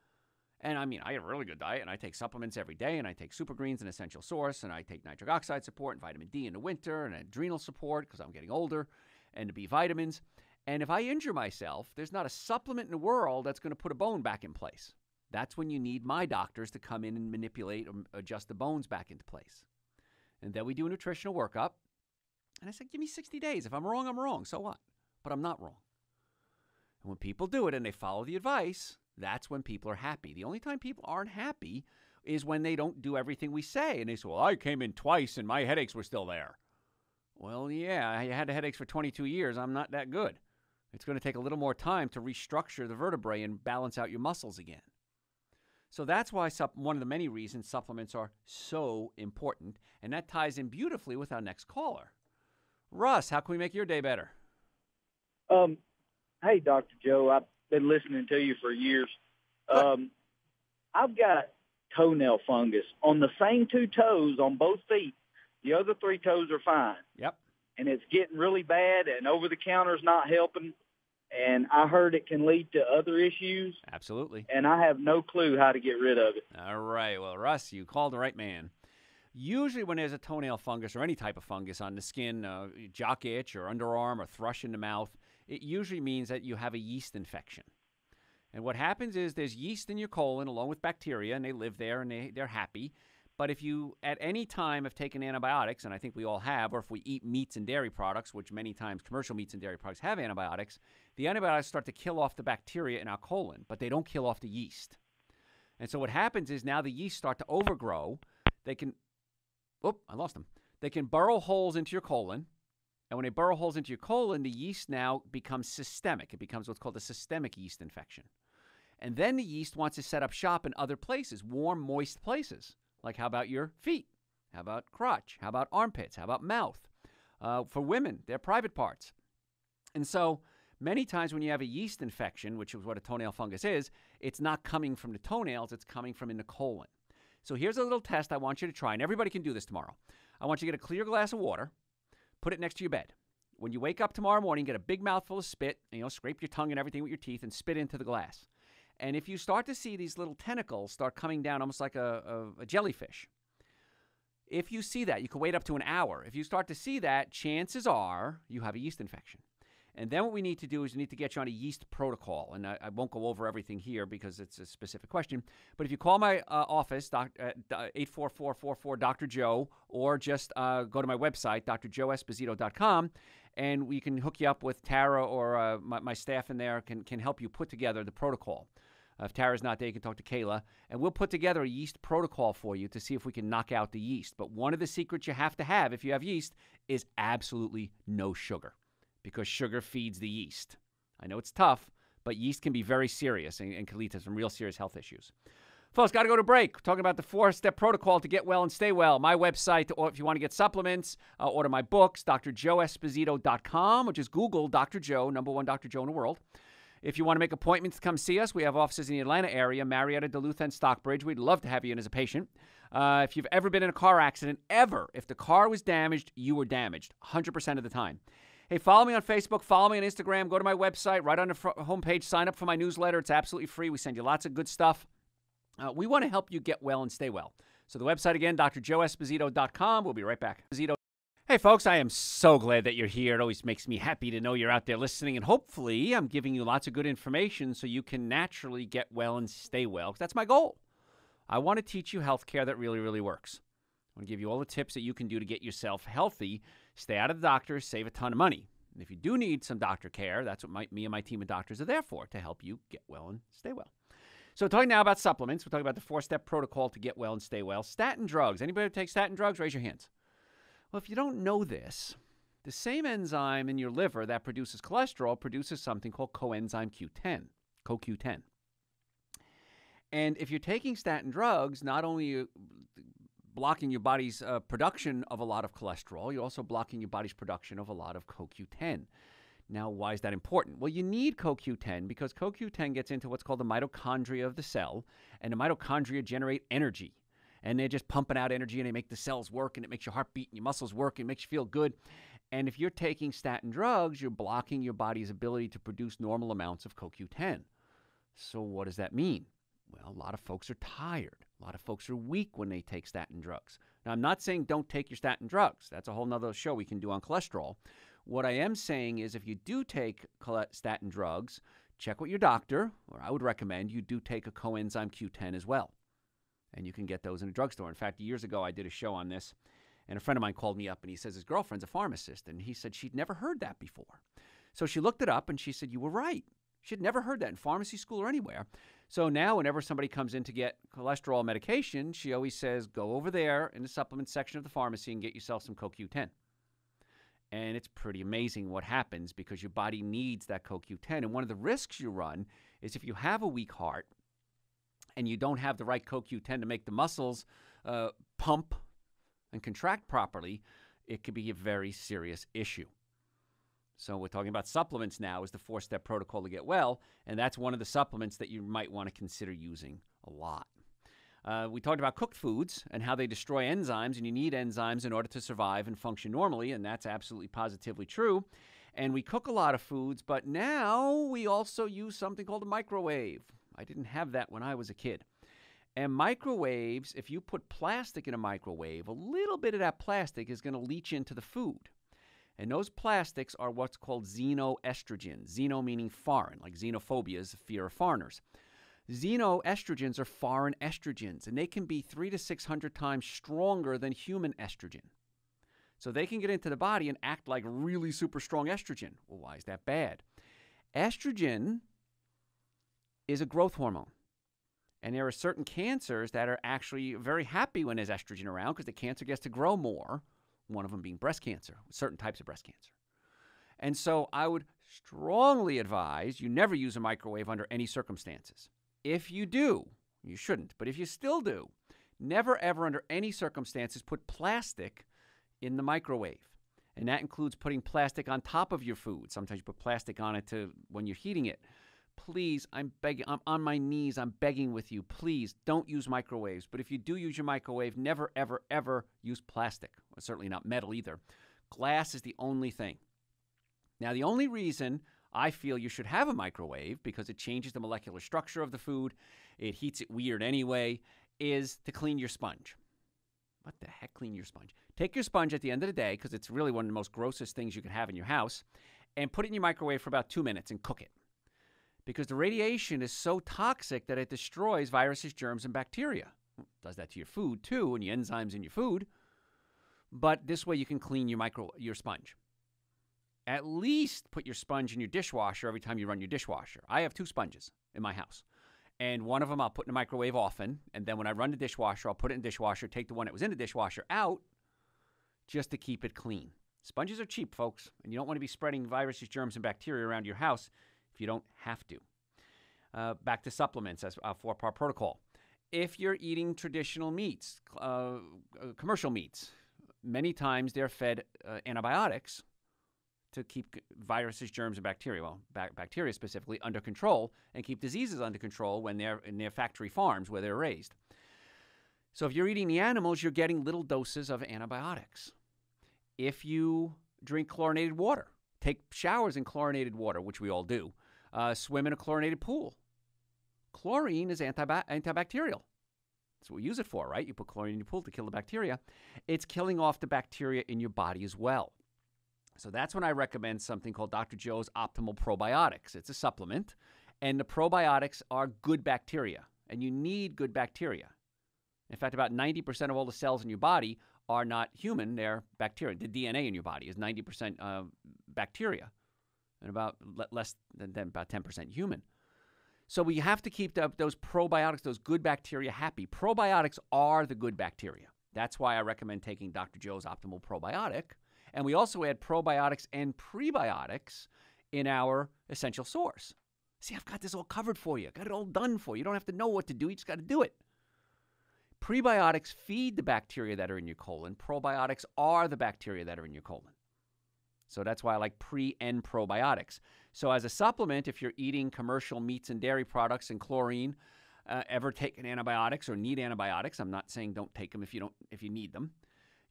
And I mean, I have a really good diet, and I take supplements every day, and I take super greens, an essential source, and I take nitric oxide support and vitamin D in the winter, and adrenal support because I'm getting older, and the B vitamins. And if I injure myself, there's not a supplement in the world that's going to put a bone back in place. That's when you need my doctors to come in and manipulate or adjust the bones back into place. And then we do a nutritional workup. And I said, give me 60 days. If I'm wrong, I'm wrong. So what? But I'm not wrong. And when people do it and they follow the advice, that's when people are happy. The only time people aren't happy is when they don't do everything we say. And they say, well, I came in twice and my headaches were still there. Well, yeah, I had headaches for 22 years. I'm not that good. It's going to take a little more time to restructure the vertebrae and balance out your muscles again. So that's why one of the many reasons supplements are so important. And that ties in beautifully with our next caller. Russ, how can we make your day better? Hey, Dr. Joe, I've been listening to you for years. I've got toenail fungus on the same 2 toes on both feet. The other 3 toes are fine. Yep. And it's getting really bad, and over-the-counter's not helping. And I heard it can lead to other issues. Absolutely. And I have no clue how to get rid of it. All right. Well, Russ, you called the right man. Usually when there's a toenail fungus or any type of fungus on the skin, jock itch or underarm or thrush in the mouth, it usually means that you have a yeast infection. And what happens is there's yeast in your colon along with bacteria, and they live there, and they're happy. But if you at any time have taken antibiotics, and I think we all have, or if we eat meats and dairy products, which many times commercial meats and dairy products have antibiotics, the antibiotics start to kill off the bacteria in our colon, but they don't kill off the yeast. And so what happens is now the yeast start to overgrow. They can, I lost them. They can burrow holes into your colon. And when they burrow holes into your colon, the yeast now becomes systemic. It becomes what's called a systemic yeast infection. And then the yeast wants to set up shop in other places, warm, moist places. Like how about your feet? How about crotch? How about armpits? How about mouth? For women, their private parts. And so many times when you have a yeast infection, which is what a toenail fungus is, it's not coming from the toenails, it's coming from in the colon. So here's a little test I want you to try, and everybody can do this tomorrow. I want you to get a clear glass of water, put it next to your bed. When you wake up tomorrow morning, get a big mouthful of spit, and, scrape your tongue and everything with your teeth and spit into the glass. And if you start to see these little tentacles start coming down almost like a jellyfish, if you see that, you can wait up to an hour. If you start to see that, chances are you have a yeast infection. And then what we need to do is we need to get you on a yeast protocol. And I won't go over everything here because it's a specific question. But if you call my office, 844-44-Dr.Joe, or just go to my website, drjoeesposito.com, and we can hook you up with Tara or my staff in there can help you put together the protocol. If Tara's not there, you can talk to Kayla. And we'll put together a yeast protocol for you to see if we can knock out the yeast. But one of the secrets you have to have if you have yeast is absolutely no sugar, because sugar feeds the yeast. I know it's tough, but yeast can be very serious and can lead to some real serious health issues. Folks, got to go to break. We're talking about the 4-step protocol to get well and stay well. My website, or if you want to get supplements, order my books, drjoeesposito.com, or just Google Dr. Joe, #1 Dr. Joe in the world. If you want to make appointments to come see us, we have offices in the Atlanta area, Marietta, Duluth, and Stockbridge. We'd love to have you in as a patient. If you've ever been in a car accident, if the car was damaged, you were damaged 100% of the time. Hey, follow me on Facebook, follow me on Instagram, go to my website, right on the homepage, sign up for my newsletter. It's absolutely free. We send you lots of good stuff. We want to help you get well and stay well. So the website again, drjoeesposito.com. We'll be right back. Hey, folks, I am so glad that you're here. It always makes me happy to know you're out there listening, and hopefully I'm giving you lots of good information so you can naturally get well and stay well, because that's my goal. I want to teach you health care that really, really works. I want to give you all the tips that you can do to get yourself healthy, stay out of the doctors, save a ton of money. And if you do need some doctor care, that's what me and my team of doctors are there for, to help you get well and stay well. So talking now about supplements, we're talking about the 4-step protocol to get well and stay well. Statin drugs. Anybody who takes statin drugs, raise your hands. Well, if you don't know this, the same enzyme in your liver that produces cholesterol produces something called coenzyme Q10, CoQ10. And if you're taking statin drugs, not only are you blocking your body's production of a lot of cholesterol, you're also blocking your body's production of a lot of CoQ10. Now, why is that important? Well, you need CoQ10 because CoQ10 gets into what's called the mitochondria of the cell, and the mitochondria generate energy. And they're just pumping out energy, and they make the cells work, and it makes your heart beat and your muscles work, and it makes you feel good. And if you're taking statin drugs, you're blocking your body's ability to produce normal amounts of CoQ10. So what does that mean? Well, a lot of folks are tired. A lot of folks are weak when they take statin drugs. Now, I'm not saying don't take your statin drugs. That's a whole nother show we can do on cholesterol. What I am saying is if you do take statin drugs, check with your doctor, or I would recommend you do take a coenzyme Q10 as well. And you can get those in a drugstore. In fact, years ago, I did a show on this, and a friend of mine called me up, and he says his girlfriend's a pharmacist, and he said she'd never heard that before. So she looked it up, and she said, you were right. She'd never heard that in pharmacy school or anywhere. So now whenever somebody comes in to get cholesterol medication, she always says, go over there in the supplement section of the pharmacy and get yourself some CoQ10. And it's pretty amazing what happens because your body needs that CoQ10. And one of the risks you run is if you have a weak heart and you don't have the right CoQ10 to make the muscles pump and contract properly, it could be a very serious issue. So we're talking about supplements now as the 4-step protocol to get well, and that's one of the supplements that you might want to consider using a lot. We talked about cooked foods and how they destroy enzymes, and you need enzymes in order to survive and function normally, and that's absolutely positively true. And we cook a lot of foods, but now we also use something called a microwave. I didn't have that when I was a kid. And microwaves, if you put plastic in a microwave, a little bit of that plastic is going to leach into the food. And those plastics are what's called xenoestrogens. Xeno meaning foreign, like xenophobia is the fear of foreigners. Xenoestrogens are foreign estrogens, and they can be 300 to 600 times stronger than human estrogen. So they can get into the body and act like really super strong estrogen. Well, why is that bad? Estrogen is a growth hormone. And there are certain cancers that are actually very happy when there's estrogen around because the cancer gets to grow more, one of them being breast cancer, certain types of breast cancer. And so I would strongly advise you never use a microwave under any circumstances. If you do, you shouldn't, but if you still do, never ever under any circumstances put plastic in the microwave. And that includes putting plastic on top of your food. Sometimes you put plastic on it when you're heating it. Please, I'm on my knees, I'm begging with you, please don't use microwaves. But if you do use your microwave, never, ever, ever use plastic. Well, certainly not metal either. Glass is the only thing. Now, the only reason I feel you should have a microwave, because it changes the molecular structure of the food, it heats it weird anyway, is to clean your sponge. What the heck, clean your sponge? Take your sponge at the end of the day, because it's really one of the most grossest things you can have in your house, and put it in your microwave for about 2 minutes and cook it. Because the radiation is so toxic that it destroys viruses, germs, and bacteria. It does that to your food, too, and your enzymes in your food. But this way you can clean your sponge. At least put your sponge in your dishwasher every time you run your dishwasher. I have 2 sponges in my house. And one of them I'll put in the microwave often. And then when I run the dishwasher, I'll put it in the dishwasher, take the one that was in the dishwasher out just to keep it clean. Sponges are cheap, folks. And you don't want to be spreading viruses, germs, and bacteria around your house if you don't have to. Back to supplements as a 4-part protocol. If you're eating traditional meats, commercial meats, many times they're fed antibiotics to keep viruses, germs, and bacteria, well, bacteria specifically, under control and keep diseases under control when they're in their factory farms where they're raised. So if you're eating the animals, you're getting little doses of antibiotics. If you drink chlorinated water, take showers in chlorinated water, which we all do, swim in a chlorinated pool. Chlorine is antibacterial. That's what we use it for, right? You put chlorine in your pool to kill the bacteria. It's killing off the bacteria in your body as well. So that's when I recommend something called Dr. Joe's Optimal Probiotics. It's a supplement, and the probiotics are good bacteria, and you need good bacteria. In fact, about 90% of all the cells in your body are not human, they're bacteria. The DNA in your body is 90% bacteria, and about less than about 10% human. So we have to keep those probiotics, those good bacteria, happy. Probiotics are the good bacteria. That's why I recommend taking Dr. Joe's Optimal Probiotic. And we also add probiotics and prebiotics in our essential source. See, I've got this all covered for you. Got it all done for you. You don't have to know what to do. You just got to do it. Prebiotics feed the bacteria that are in your colon. Probiotics are the bacteria that are in your colon. So that's why I like pre and probiotics. So as a supplement, if you're eating commercial meats and dairy products and chlorine, ever taken antibiotics or need antibiotics, I'm not saying don't take them if you need them,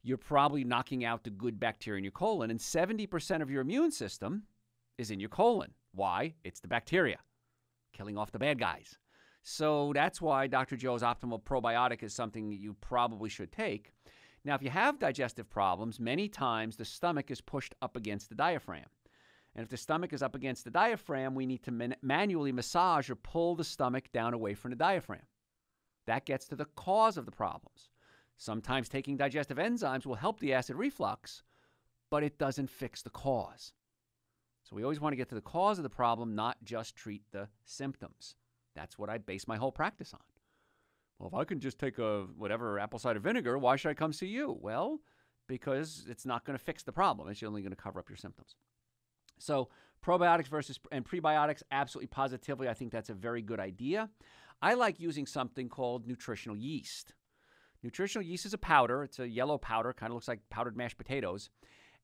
you're probably knocking out the good bacteria in your colon. And 70% of your immune system is in your colon. Why? It's the bacteria, killing off the bad guys. So that's why Dr. Joe's Optimal Probiotic is something you probably should take. Now, if you have digestive problems, many times the stomach is pushed up against the diaphragm. And if the stomach is up against the diaphragm, we need to manually massage or pull the stomach down away from the diaphragm. That gets to the cause of the problems. Sometimes taking digestive enzymes will help the acid reflux, but it doesn't fix the cause. So we always want to get to the cause of the problem, not just treat the symptoms. That's what I base my whole practice on. Well, if I can just take apple cider vinegar, why should I come see you? Well, because it's not going to fix the problem. It's only going to cover up your symptoms. So probiotics and prebiotics, absolutely positively, I think that's a very good idea. I like using something called nutritional yeast. Nutritional yeast is a powder. It's a yellow powder, kind of looks like powdered mashed potatoes,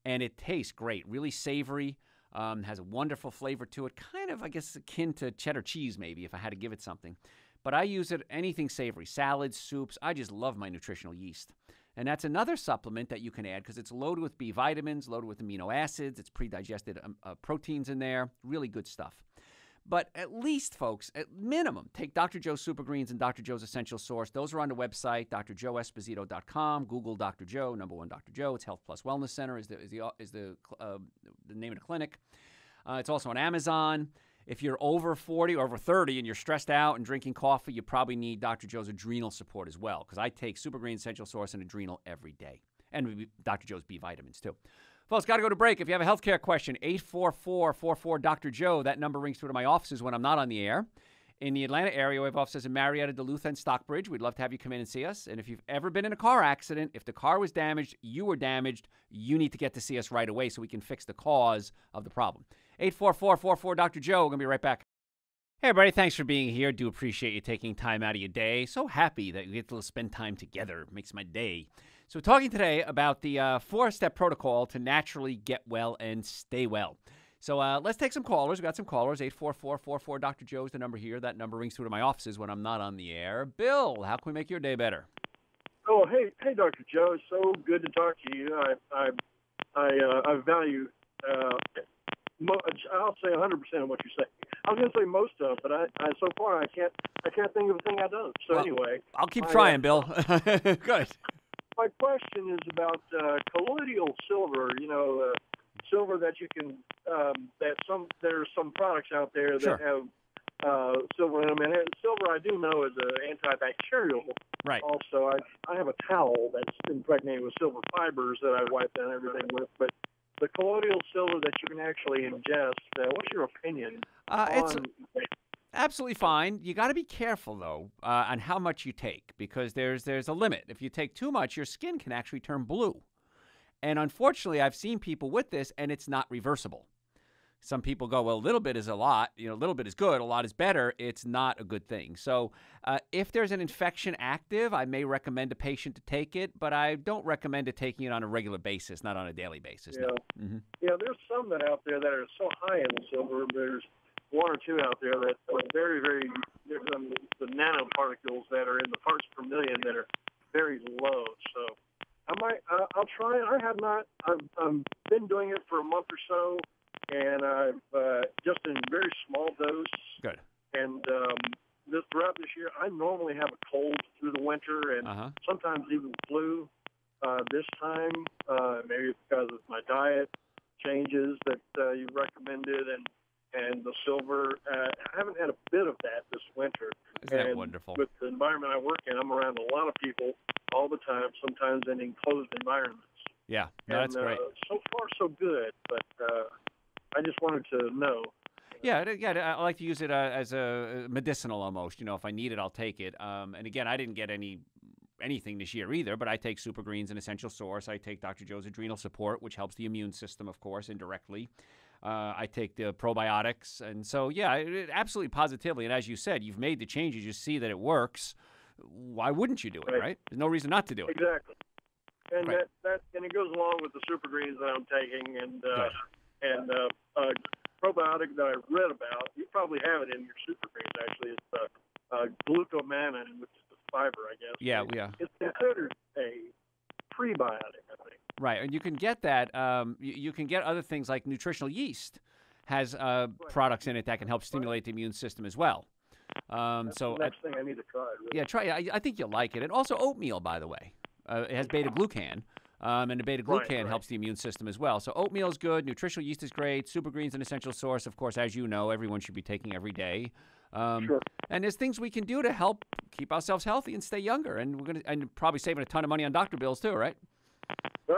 and it tastes great, really savory, has a wonderful flavor to it, kind of, I guess, akin to cheddar cheese maybe if I had to give it something. But I use it anything savory, salads, soups. I just love my nutritional yeast. And that's another supplement that you can add because it's loaded with B vitamins, loaded with amino acids. It's pre-digested proteins in there. Really good stuff. But at least, folks, at minimum, take Dr. Joe's Super Greens and Dr. Joe's Essential Source. Those are on the website, drjoeesposito.com. Google Dr. Joe, #1 Dr. Joe. It's Health Plus Wellness Center is the name of the clinic. It's also on Amazon. If you're over 40 or over 30 and you're stressed out and drinking coffee, you probably need Dr. Joe's adrenal support as well, because I take Super Green, Essential Source, and Adrenal every day. And Dr. Joe's B vitamins, too. Folks, got to go to break. If you have a healthcare question, 844-44-Dr. Joe. That number rings through to my offices when I'm not on the air. In the Atlanta area, we have offices in Marietta, Duluth, and Stockbridge. We'd love to have you come in and see us. And if you've ever been in a car accident, if the car was damaged, you were damaged, you need to get to see us right away so we can fix the cause of the problem. 844-44-Dr. Joe. We're going to be right back. Hey, everybody. Thanks for being here. Do appreciate you taking time out of your day. So happy that we get to spend time together. It makes my day. So we're talking today about the 4-step protocol to naturally get well and stay well. So let's take some callers. We've got some callers. 844-44-Dr. Joe is the number here. That number rings through to my offices when I'm not on the air. Bill, how can we make your day better? Oh, hey, Dr. Joe. It's so good to talk to you. I value, I'll say 100% of what you say. I was going to say most of it, but so far I can't think of a thing I don't. So well, anyway. I'll keep trying, Bill. Good. My question is about colloidal silver, silver that you can, there's some products out there that have silver in them. And silver, I do know, is an antibacterial. Right. Also, I have a towel that's impregnated with silver fibers that I wipe down everything with. But the colloidal silver that you can actually ingest, what's your opinion on? Absolutely fine. You got to be careful, though, on how much you take, because there's a limit. If you take too much, your skin can actually turn blue. And unfortunately, I've seen people with this, and it's not reversible. Some people go, well, a little bit is a lot. A little bit is good. A lot is better. It's not a good thing. So if there's an infection active, I may recommend a patient to take it, but I don't recommend it taking it on a regular basis, not on a daily basis. Yeah. No. Mm-hmm. Yeah, there's some that out there that are so high in silver. There's one or two out there that are very, very, the nanoparticles that are in the parts per million that are very low. So I'll try it. I have not. I've been doing it for a month or so, and I've just in very small dose. Good. And throughout this year, I normally have a cold through the winter and sometimes even flu. This time, maybe because of my diet changes that you recommended and the silver. I haven't had a bit of that this winter. Isn't that wonderful? With the environment I work in, I'm around a lot of people all the time, sometimes in enclosed environments. Yeah, no, that's great. So far, so good, but I just wanted to know. Yeah, I like to use it as a medicinal almost. You know, if I need it, I'll take it. And again, I didn't get anything this year either, but I take Super Greens, an essential source. I take Dr. Joe's Adrenal Support, which helps the immune system, of course, indirectly. I take the probiotics. And so, yeah, absolutely positively. And as you said, you've made the changes. You see that it works. Why wouldn't you do it, right? There's no reason not to do it. Exactly. And that and it goes along with the Super Greens that I'm taking and probiotic that I read about. You probably have it in your Super Greens, actually. It's glucomannan, which is the fiber, I guess. Yeah. It's considered a prebiotic, I think. Right, and you can get that. You can get other things like nutritional yeast has products in it that can help stimulate the immune system as well. That's the next thing I need to try. Really. Yeah, try it. I think you'll like it. And also oatmeal, by the way. It has beta-glucan, and the beta-glucan helps the immune system as well. So oatmeal is good. Nutritional yeast is great. Super Greens, an essential source. Of course, as you know, everyone should be taking every day. Sure. And there's things we can do to help keep ourselves healthy and stay younger. And we're and probably saving a ton of money on doctor bills too, right?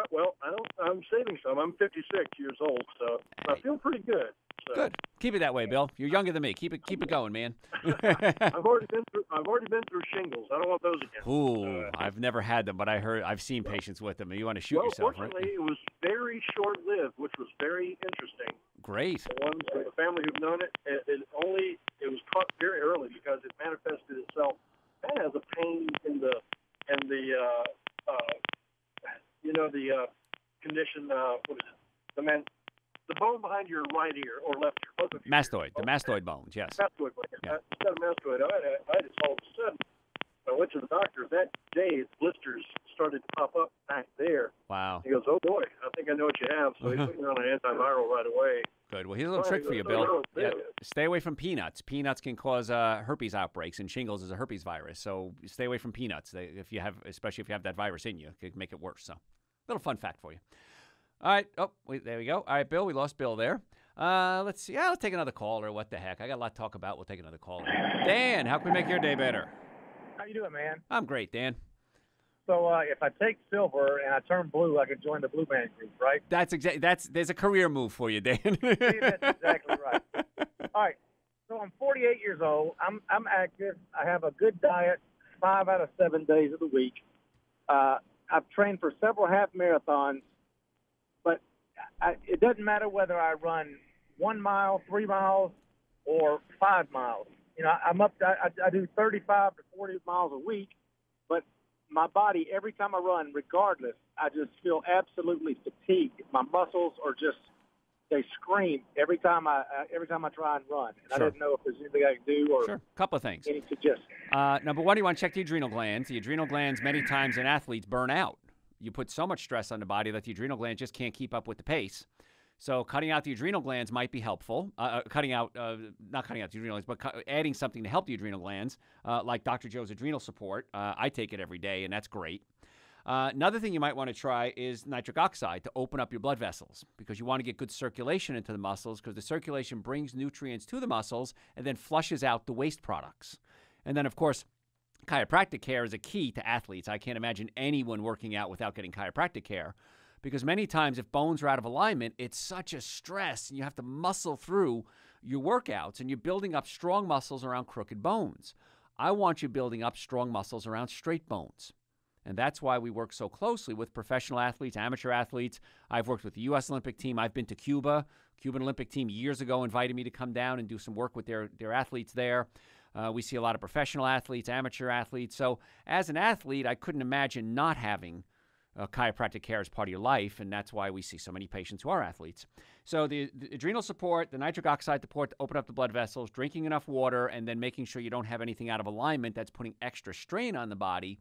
Well, I'm saving some. I'm 56 years old, so I feel pretty good. So. Good. Keep it that way, Bill. You're younger than me. Keep it going, man. I've already been through shingles. I don't want those again. Ooh, I've never had them, but I've seen patients with them. You want to shoot yourself, right? Fortunately, it was very short-lived, which was very interesting. Great. The ones in the family who've known it, it was caught very early because it manifested itself as a pain in the condition. What is it? The bone behind your right ear or left ear. The mastoid bones, yes. Mastoid bone. Yeah. Instead of mastoid, I just all of a sudden, I went to the doctor. That day, blisters started to pop up back there. Wow. He goes, oh, boy, I think I know what you have. So he put me on an antiviral right away. Good. Well, here's a little trick for you, Bill. Yeah, stay away from peanuts. Peanuts can cause herpes outbreaks, and shingles is a herpes virus. So stay away from peanuts. Especially if you have that virus in you, it could make it worse. So, little fun fact for you. All right. Oh, there we go. All right, Bill. We lost Bill there. Let's see. I'll take another caller. What the heck? I got a lot to talk about. We'll take another caller. Dan, how can we make your day better? How you doing, man? I'm great, Dan. So if I take silver and I turn blue, I can join the Blue Man Group, right? There's a career move for you, Dan. See, that's exactly right. All right. So I'm 48 years old. I'm active. I have a good diet 5 out of 7 days of the week. I've trained for several half marathons, but it doesn't matter whether I run 1 mile, 3 miles, or 5 miles. You know, I do 35 to 40 miles a week, but my body, every time I run, regardless, I just feel absolutely fatigued. My muscles are they scream every time I try and run. And Sure. I didn't know if there's anything I can do or Sure. Couple of things. any suggestions. Number one, you want to check the adrenal glands. The adrenal glands, many times in athletes, burn out. You put so much stress on the body that the adrenal glands just can't keep up with the pace. So cutting out the adrenal glands might be helpful. Not cutting out the adrenal glands, but adding something to help the adrenal glands, like Dr. Joe's Adrenal Support. I take it every day, and that's great. Another thing you might want to try is nitric oxide to open up your blood vessels, because you want to get good circulation into the muscles, because the circulation brings nutrients to the muscles and then flushes out the waste products. And then, of course, chiropractic care is a key to athletes. I can't imagine anyone working out without getting chiropractic care, because many times if bones are out of alignment, it's such a stress, and you have to muscle through your workouts, and you're building up strong muscles around crooked bones. I want you building up strong muscles around straight bones. And that's why we work so closely with professional athletes, amateur athletes. I've worked with the U.S. Olympic team. I've been to Cuba. Cuban Olympic team years ago invited me to come down and do some work with their athletes there. We see a lot of professional athletes, amateur athletes. So as an athlete, I couldn't imagine not having chiropractic care as part of your life, and that's why we see so many patients who are athletes. So the adrenal support, the nitric oxide support to open up the blood vessels, drinking enough water, and then making sure you don't have anything out of alignment that's putting extra strain on the body.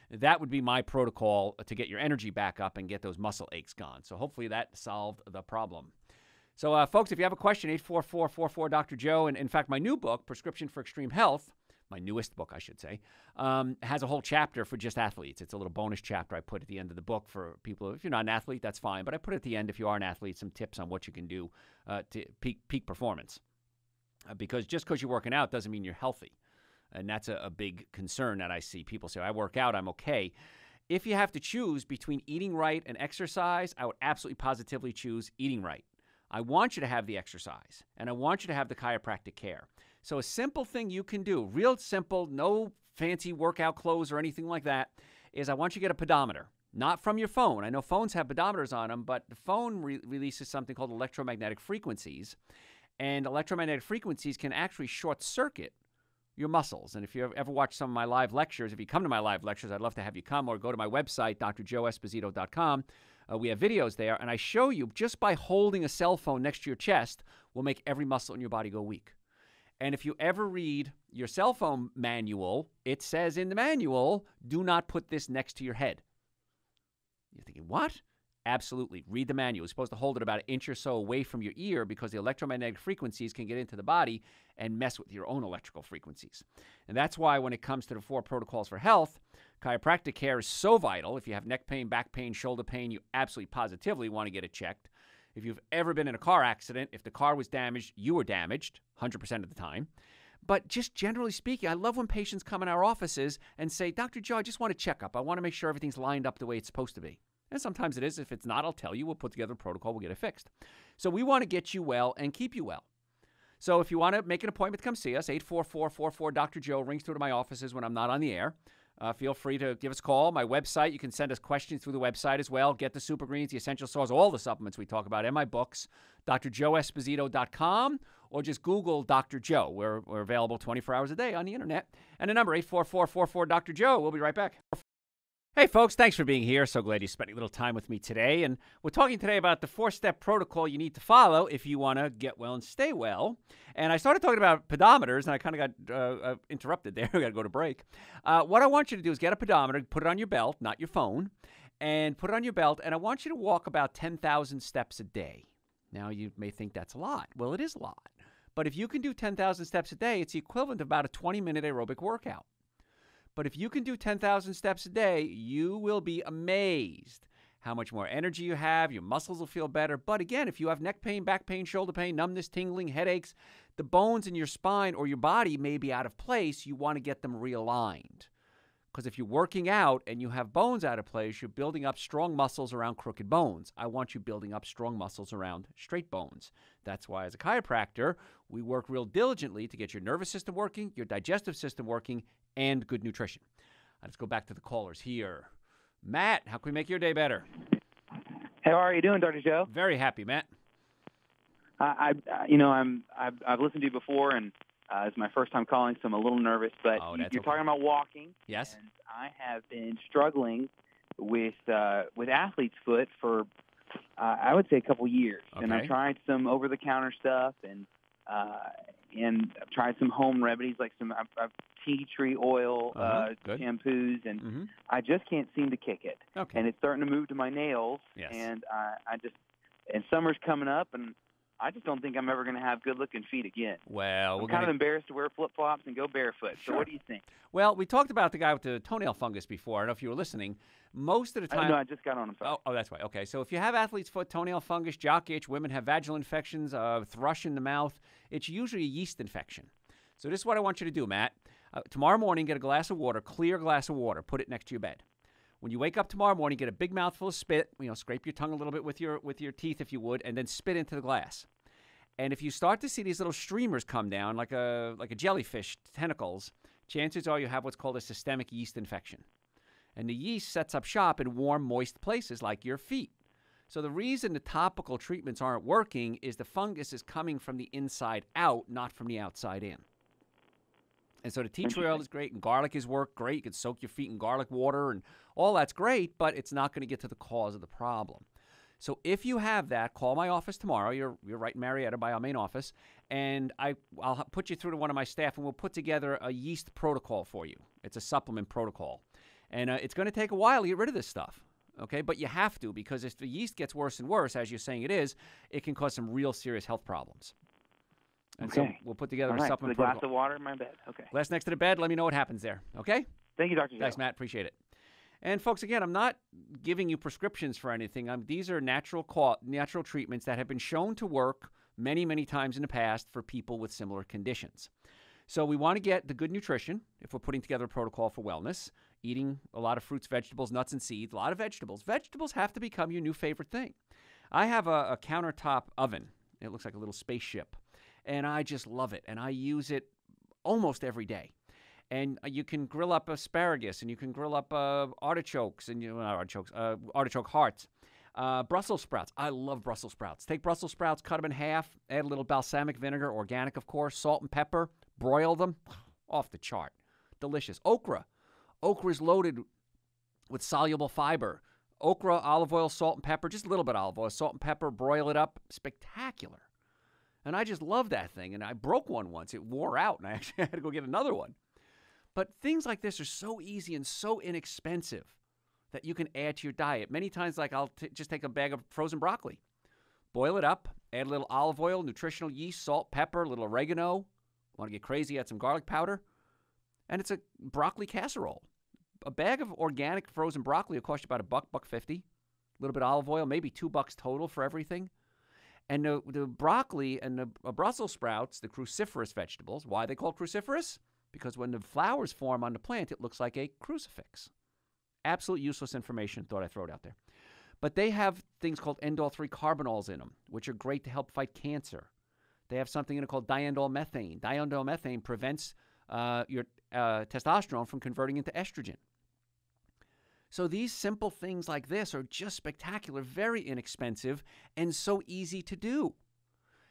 That would be my protocol to get your energy back up and get those muscle aches gone. So hopefully that solved the problem. So, folks, if you have a question, 844-44-Dr. Joe. And in fact, my new book, Prescription for Extreme Health, my newest book, I should say, has a whole chapter for just athletes. It's a little bonus chapter I put at the end of the book for people. If you're not an athlete, that's fine. But I put at the end, if you are an athlete, some tips on what you can do to peak performance. Because just because you're working out doesn't mean you're healthy. And that's a big concern that I see. People say, I work out, I'm okay. If you have to choose between eating right and exercise, I would absolutely positively choose eating right. I want you to have the exercise, and I want you to have the chiropractic care. So a simple thing you can do, real simple, no fancy workout clothes or anything like that, is I want you to get a pedometer. Not from your phone. I know phones have pedometers on them, but the phone releases something called electromagnetic frequencies. And electromagnetic frequencies can actually short-circuit your muscles. And if you ever watch some of my live lectures, if you come to my live lectures, I'd love to have you come, or go to my website, drjoeesposito.com. We have videos there, and I show you just by holding a cell phone next to your chest will make every muscle in your body go weak. And if you ever read your cell phone manual, it says in the manual, do not put this next to your head. You're thinking, what? Absolutely. Read the manual. You're supposed to hold it about an inch or so away from your ear because the electromagnetic frequencies can get into the body and mess with your own electrical frequencies. And that's why when it comes to the 4 protocols for health, chiropractic care is so vital. If you have neck pain, back pain, shoulder pain, you absolutely positively want to get it checked. If you've ever been in a car accident, if the car was damaged, you were damaged 100% of the time. But just generally speaking, I love when patients come in our offices and say, Dr. Joe, I just want a checkup. I want to make sure everything's lined up the way it's supposed to be. And sometimes it is. If it's not, I'll tell you. We'll put together a protocol. We'll get it fixed. So we want to get you well and keep you well. So if you want to make an appointment, come see us. 844-44-Dr. Joe rings through to my offices when I'm not on the air. Feel free to give us a call. My website, you can send us questions through the website as well. Get the Super Greens, the Essential Stores, all the supplements we talk about, and my books, drjoeesposito.com, or just Google Dr. Joe. We're available 24 hours a day on the internet. And the number, 844-44-Dr. Joe. We'll be right back. Hey, folks, thanks for being here. So glad you spent a little time with me today. And we're talking today about the 4-step protocol you need to follow if you want to get well and stay well. And I started talking about pedometers, and I kind of got interrupted there. We got to go to break. What I want you to do is get a pedometer, put it on your belt, not your phone, and put it on your belt. And I want you to walk about 10,000 steps a day. Now, you may think that's a lot. Well, it is a lot. But if you can do 10,000 steps a day, it's the equivalent of about a 20-minute aerobic workout. But if you can do 10,000 steps a day, you will be amazed how much more energy you have. Your muscles will feel better. But again, if you have neck pain, back pain, shoulder pain, numbness, tingling, headaches, the bones in your spine or your body may be out of place. You want to get them realigned. Because if you're working out and you have bones out of place, you're building up strong muscles around crooked bones. I want you building up strong muscles around straight bones. That's why as a chiropractor, we work real diligently to get your nervous system working, your digestive system working, and good nutrition. Let's go back to the callers here. Matt, how can we make your day better? Hey, how are you doing, Dr. Joe? Very happy, Matt. I've listened to you before, and it's my first time calling, so I'm a little nervous. But you're talking about walking. Yes. And I have been struggling with athlete's foot for I would say a couple years, Okay. and I tried some over-the-counter stuff, and I've tried some home remedies like some tea tree oil shampoos, and I just can't seem to kick it. Okay. And it's starting to move to my nails. Yes. And and summer's coming up, and I just don't think I'm ever going to have good-looking feet again. Well, I'm kind of embarrassed to wear flip-flops and go barefoot. Sure. So what do you think? Well, we talked about the guy with the toenail fungus before. I don't know if you were listening. Most of the time... No, I just got on. I'm sorry. Oh, that's right. Okay, so if you have athlete's foot, toenail fungus, jock itch, women have vaginal infections, thrush in the mouth, it's usually a yeast infection. So this is what I want you to do, Matt. Tomorrow morning, get a glass of water, clear glass of water, put it next to your bed. When you wake up tomorrow morning, get a big mouthful of spit, scrape your tongue a little bit with your teeth if you would, and then spit into the glass. And if you start to see these little streamers come down, like a jellyfish tentacles, chances are you have what's called a systemic yeast infection. And the yeast sets up shop in warm, moist places like your feet. So the reason the topical treatments aren't working is the fungus is coming from the inside out, not from the outside in. And so the tea tree oil is great, and garlic is great. You can soak your feet in garlic water, and all that's great, but it's not going to get to the cause of the problem. So if you have that, call my office tomorrow. You're right in Marietta by our main office, and I'll put you through to one of my staff, and we'll put together a yeast protocol for you. It's a supplement protocol. And it's going to take a while to get rid of this stuff, okay? But you have to, because if the yeast gets worse and worse, as you're saying it is, it can cause some real serious health problems. And so we'll put together a supplement protocol. Glass of water in my bed. Okay. Glass next to the bed. Let me know what happens there. Okay? Thank you, Dr. Joe. Thanks, Matt. Appreciate it. And, folks, again, I'm not giving you prescriptions for anything. These are natural treatments that have been shown to work many, many times in the past for people with similar conditions. So we want to get the good nutrition if we're putting together a protocol for wellness, eating a lot of fruits, vegetables, nuts, and seeds, a lot of vegetables. Vegetables have to become your new favorite thing. I have a countertop oven. It looks like a little spaceship. And I just love it. And I use it almost every day. And you can grill up asparagus, and you can grill up artichokes, and artichoke hearts, Brussels sprouts. I love Brussels sprouts. Take Brussels sprouts, cut them in half, add a little balsamic vinegar, organic, of course, salt and pepper, broil them. Off the chart. Delicious. Okra. Okra is loaded with soluble fiber. Okra, olive oil, salt and pepper, just a little bit of olive oil, salt and pepper, broil it up. Spectacular. And I just love that thing. And I broke one once. It wore out, and I actually had to go get another one. But things like this are so easy and so inexpensive that you can add to your diet. Many times, like I'll just take a bag of frozen broccoli, boil it up, add a little olive oil, nutritional yeast, salt, pepper, a little oregano. Want to get crazy, add some garlic powder. And it's a broccoli casserole. A bag of organic frozen broccoli will cost you about $1.50. A little bit of olive oil, maybe $2 total for everything. And the broccoli and the Brussels sprouts, the cruciferous vegetables, why are they called cruciferous? Because when the flowers form on the plant, it looks like a crucifix. Absolute useless information. Thought I'd throw it out there. But they have things called indole-3 carbanols in them, which are great to help fight cancer. They have something in it called diindole-methane. Diindole-methane prevents your testosterone from converting into estrogen. So these simple things like this are just spectacular, very inexpensive, and so easy to do.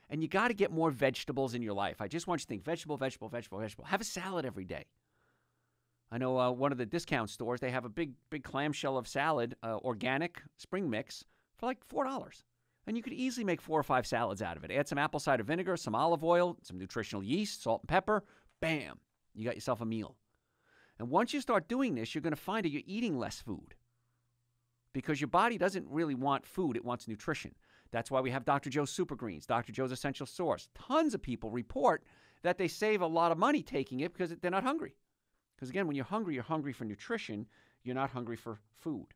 And you got to get more vegetables in your life. I just want you to think vegetable, vegetable, vegetable, vegetable. Have a salad every day. I know one of the discount stores, they have a big clamshell of salad, organic spring mix for like $4. And you could easily make 4 or 5 salads out of it. Add some apple cider vinegar, some olive oil, some nutritional yeast, salt and pepper. Bam. You got yourself a meal. And once you start doing this, you're going to find that you're eating less food. Because your body doesn't really want food, it wants nutrition. That's why we have Dr. Joe Super Greens, Dr. Joe's Essential Source. Tons of people report that they save a lot of money taking it because they're not hungry. Because again, when you're hungry for nutrition. You're not hungry for food.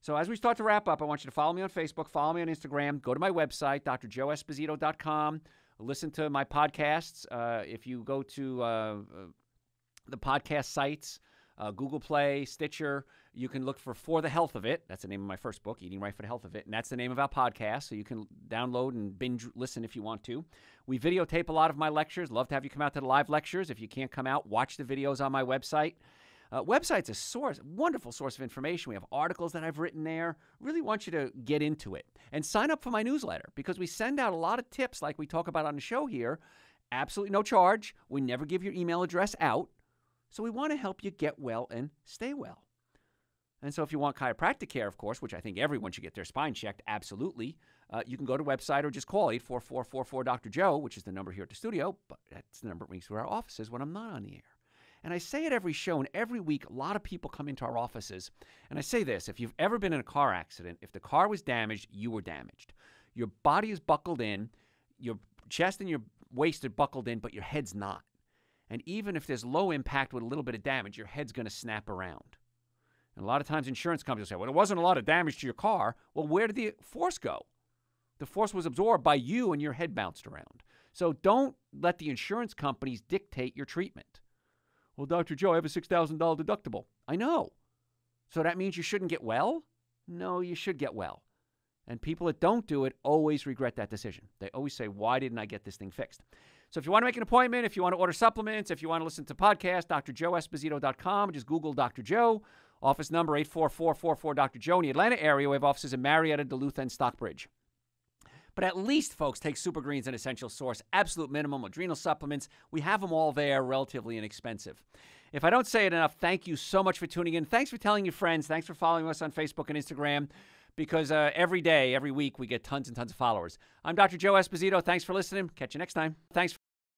So as we start to wrap up, I want you to follow me on Facebook, follow me on Instagram, go to my website, drjoeesposito.com, listen to my podcasts. If you go to the podcast sites, Google Play, Stitcher, you can look for the Health of It. That's the name of my first book, Eating Right for the Health of It. And that's the name of our podcast, so you can download and binge listen if you want to. We videotape a lot of my lectures. Love to have you come out to the live lectures. If you can't come out, watch the videos on my website. Website's a wonderful source of information. We have articles that I've written there. Really want you to get into it. And sign up for my newsletter, because we send out a lot of tips like we talk about on the show here. Absolutely no charge. We never give your email address out. So we want to help you get well and stay well. And so if you want chiropractic care, of course, which I think everyone should get their spine checked, absolutely, you can go to the website or just call 844-44-Dr.Joe, which is the number here at the studio, but that's the number that rings through our offices when I'm not on the air. And I say it every show, and every week a lot of people come into our offices. And I say this, if you've ever been in a car accident, if the car was damaged, you were damaged. Your body is buckled in, your chest and your waist are buckled in, but your head's not. And even if there's low impact with a little bit of damage, your head's going to snap around. And a lot of times insurance companies say, well, there wasn't a lot of damage to your car. Well, where did the force go? The force was absorbed by you and your head bounced around. So don't let the insurance companies dictate your treatment. Well, Dr. Joe, I have a $6,000 deductible. I know. So that means you shouldn't get well? No, you should get well. And people that don't do it always regret that decision. They always say, why didn't I get this thing fixed? So if you want to make an appointment, if you want to order supplements, if you want to listen to podcasts, drjoeesposito.com, just Google Dr. Joe. Office number 844-44-Dr. Joe. In the Atlanta area, we have offices in Marietta, Duluth, and Stockbridge. But at least, folks, take Super Greens and Essential Source, absolute minimum, adrenal supplements. We have them all there, relatively inexpensive. If I don't say it enough, thank you so much for tuning in. Thanks for telling your friends. Thanks for following us on Facebook and Instagram, because every day, every week, we get tons and tons of followers. I'm Dr. Joe Esposito. Thanks for listening. Catch you next time. Thanks.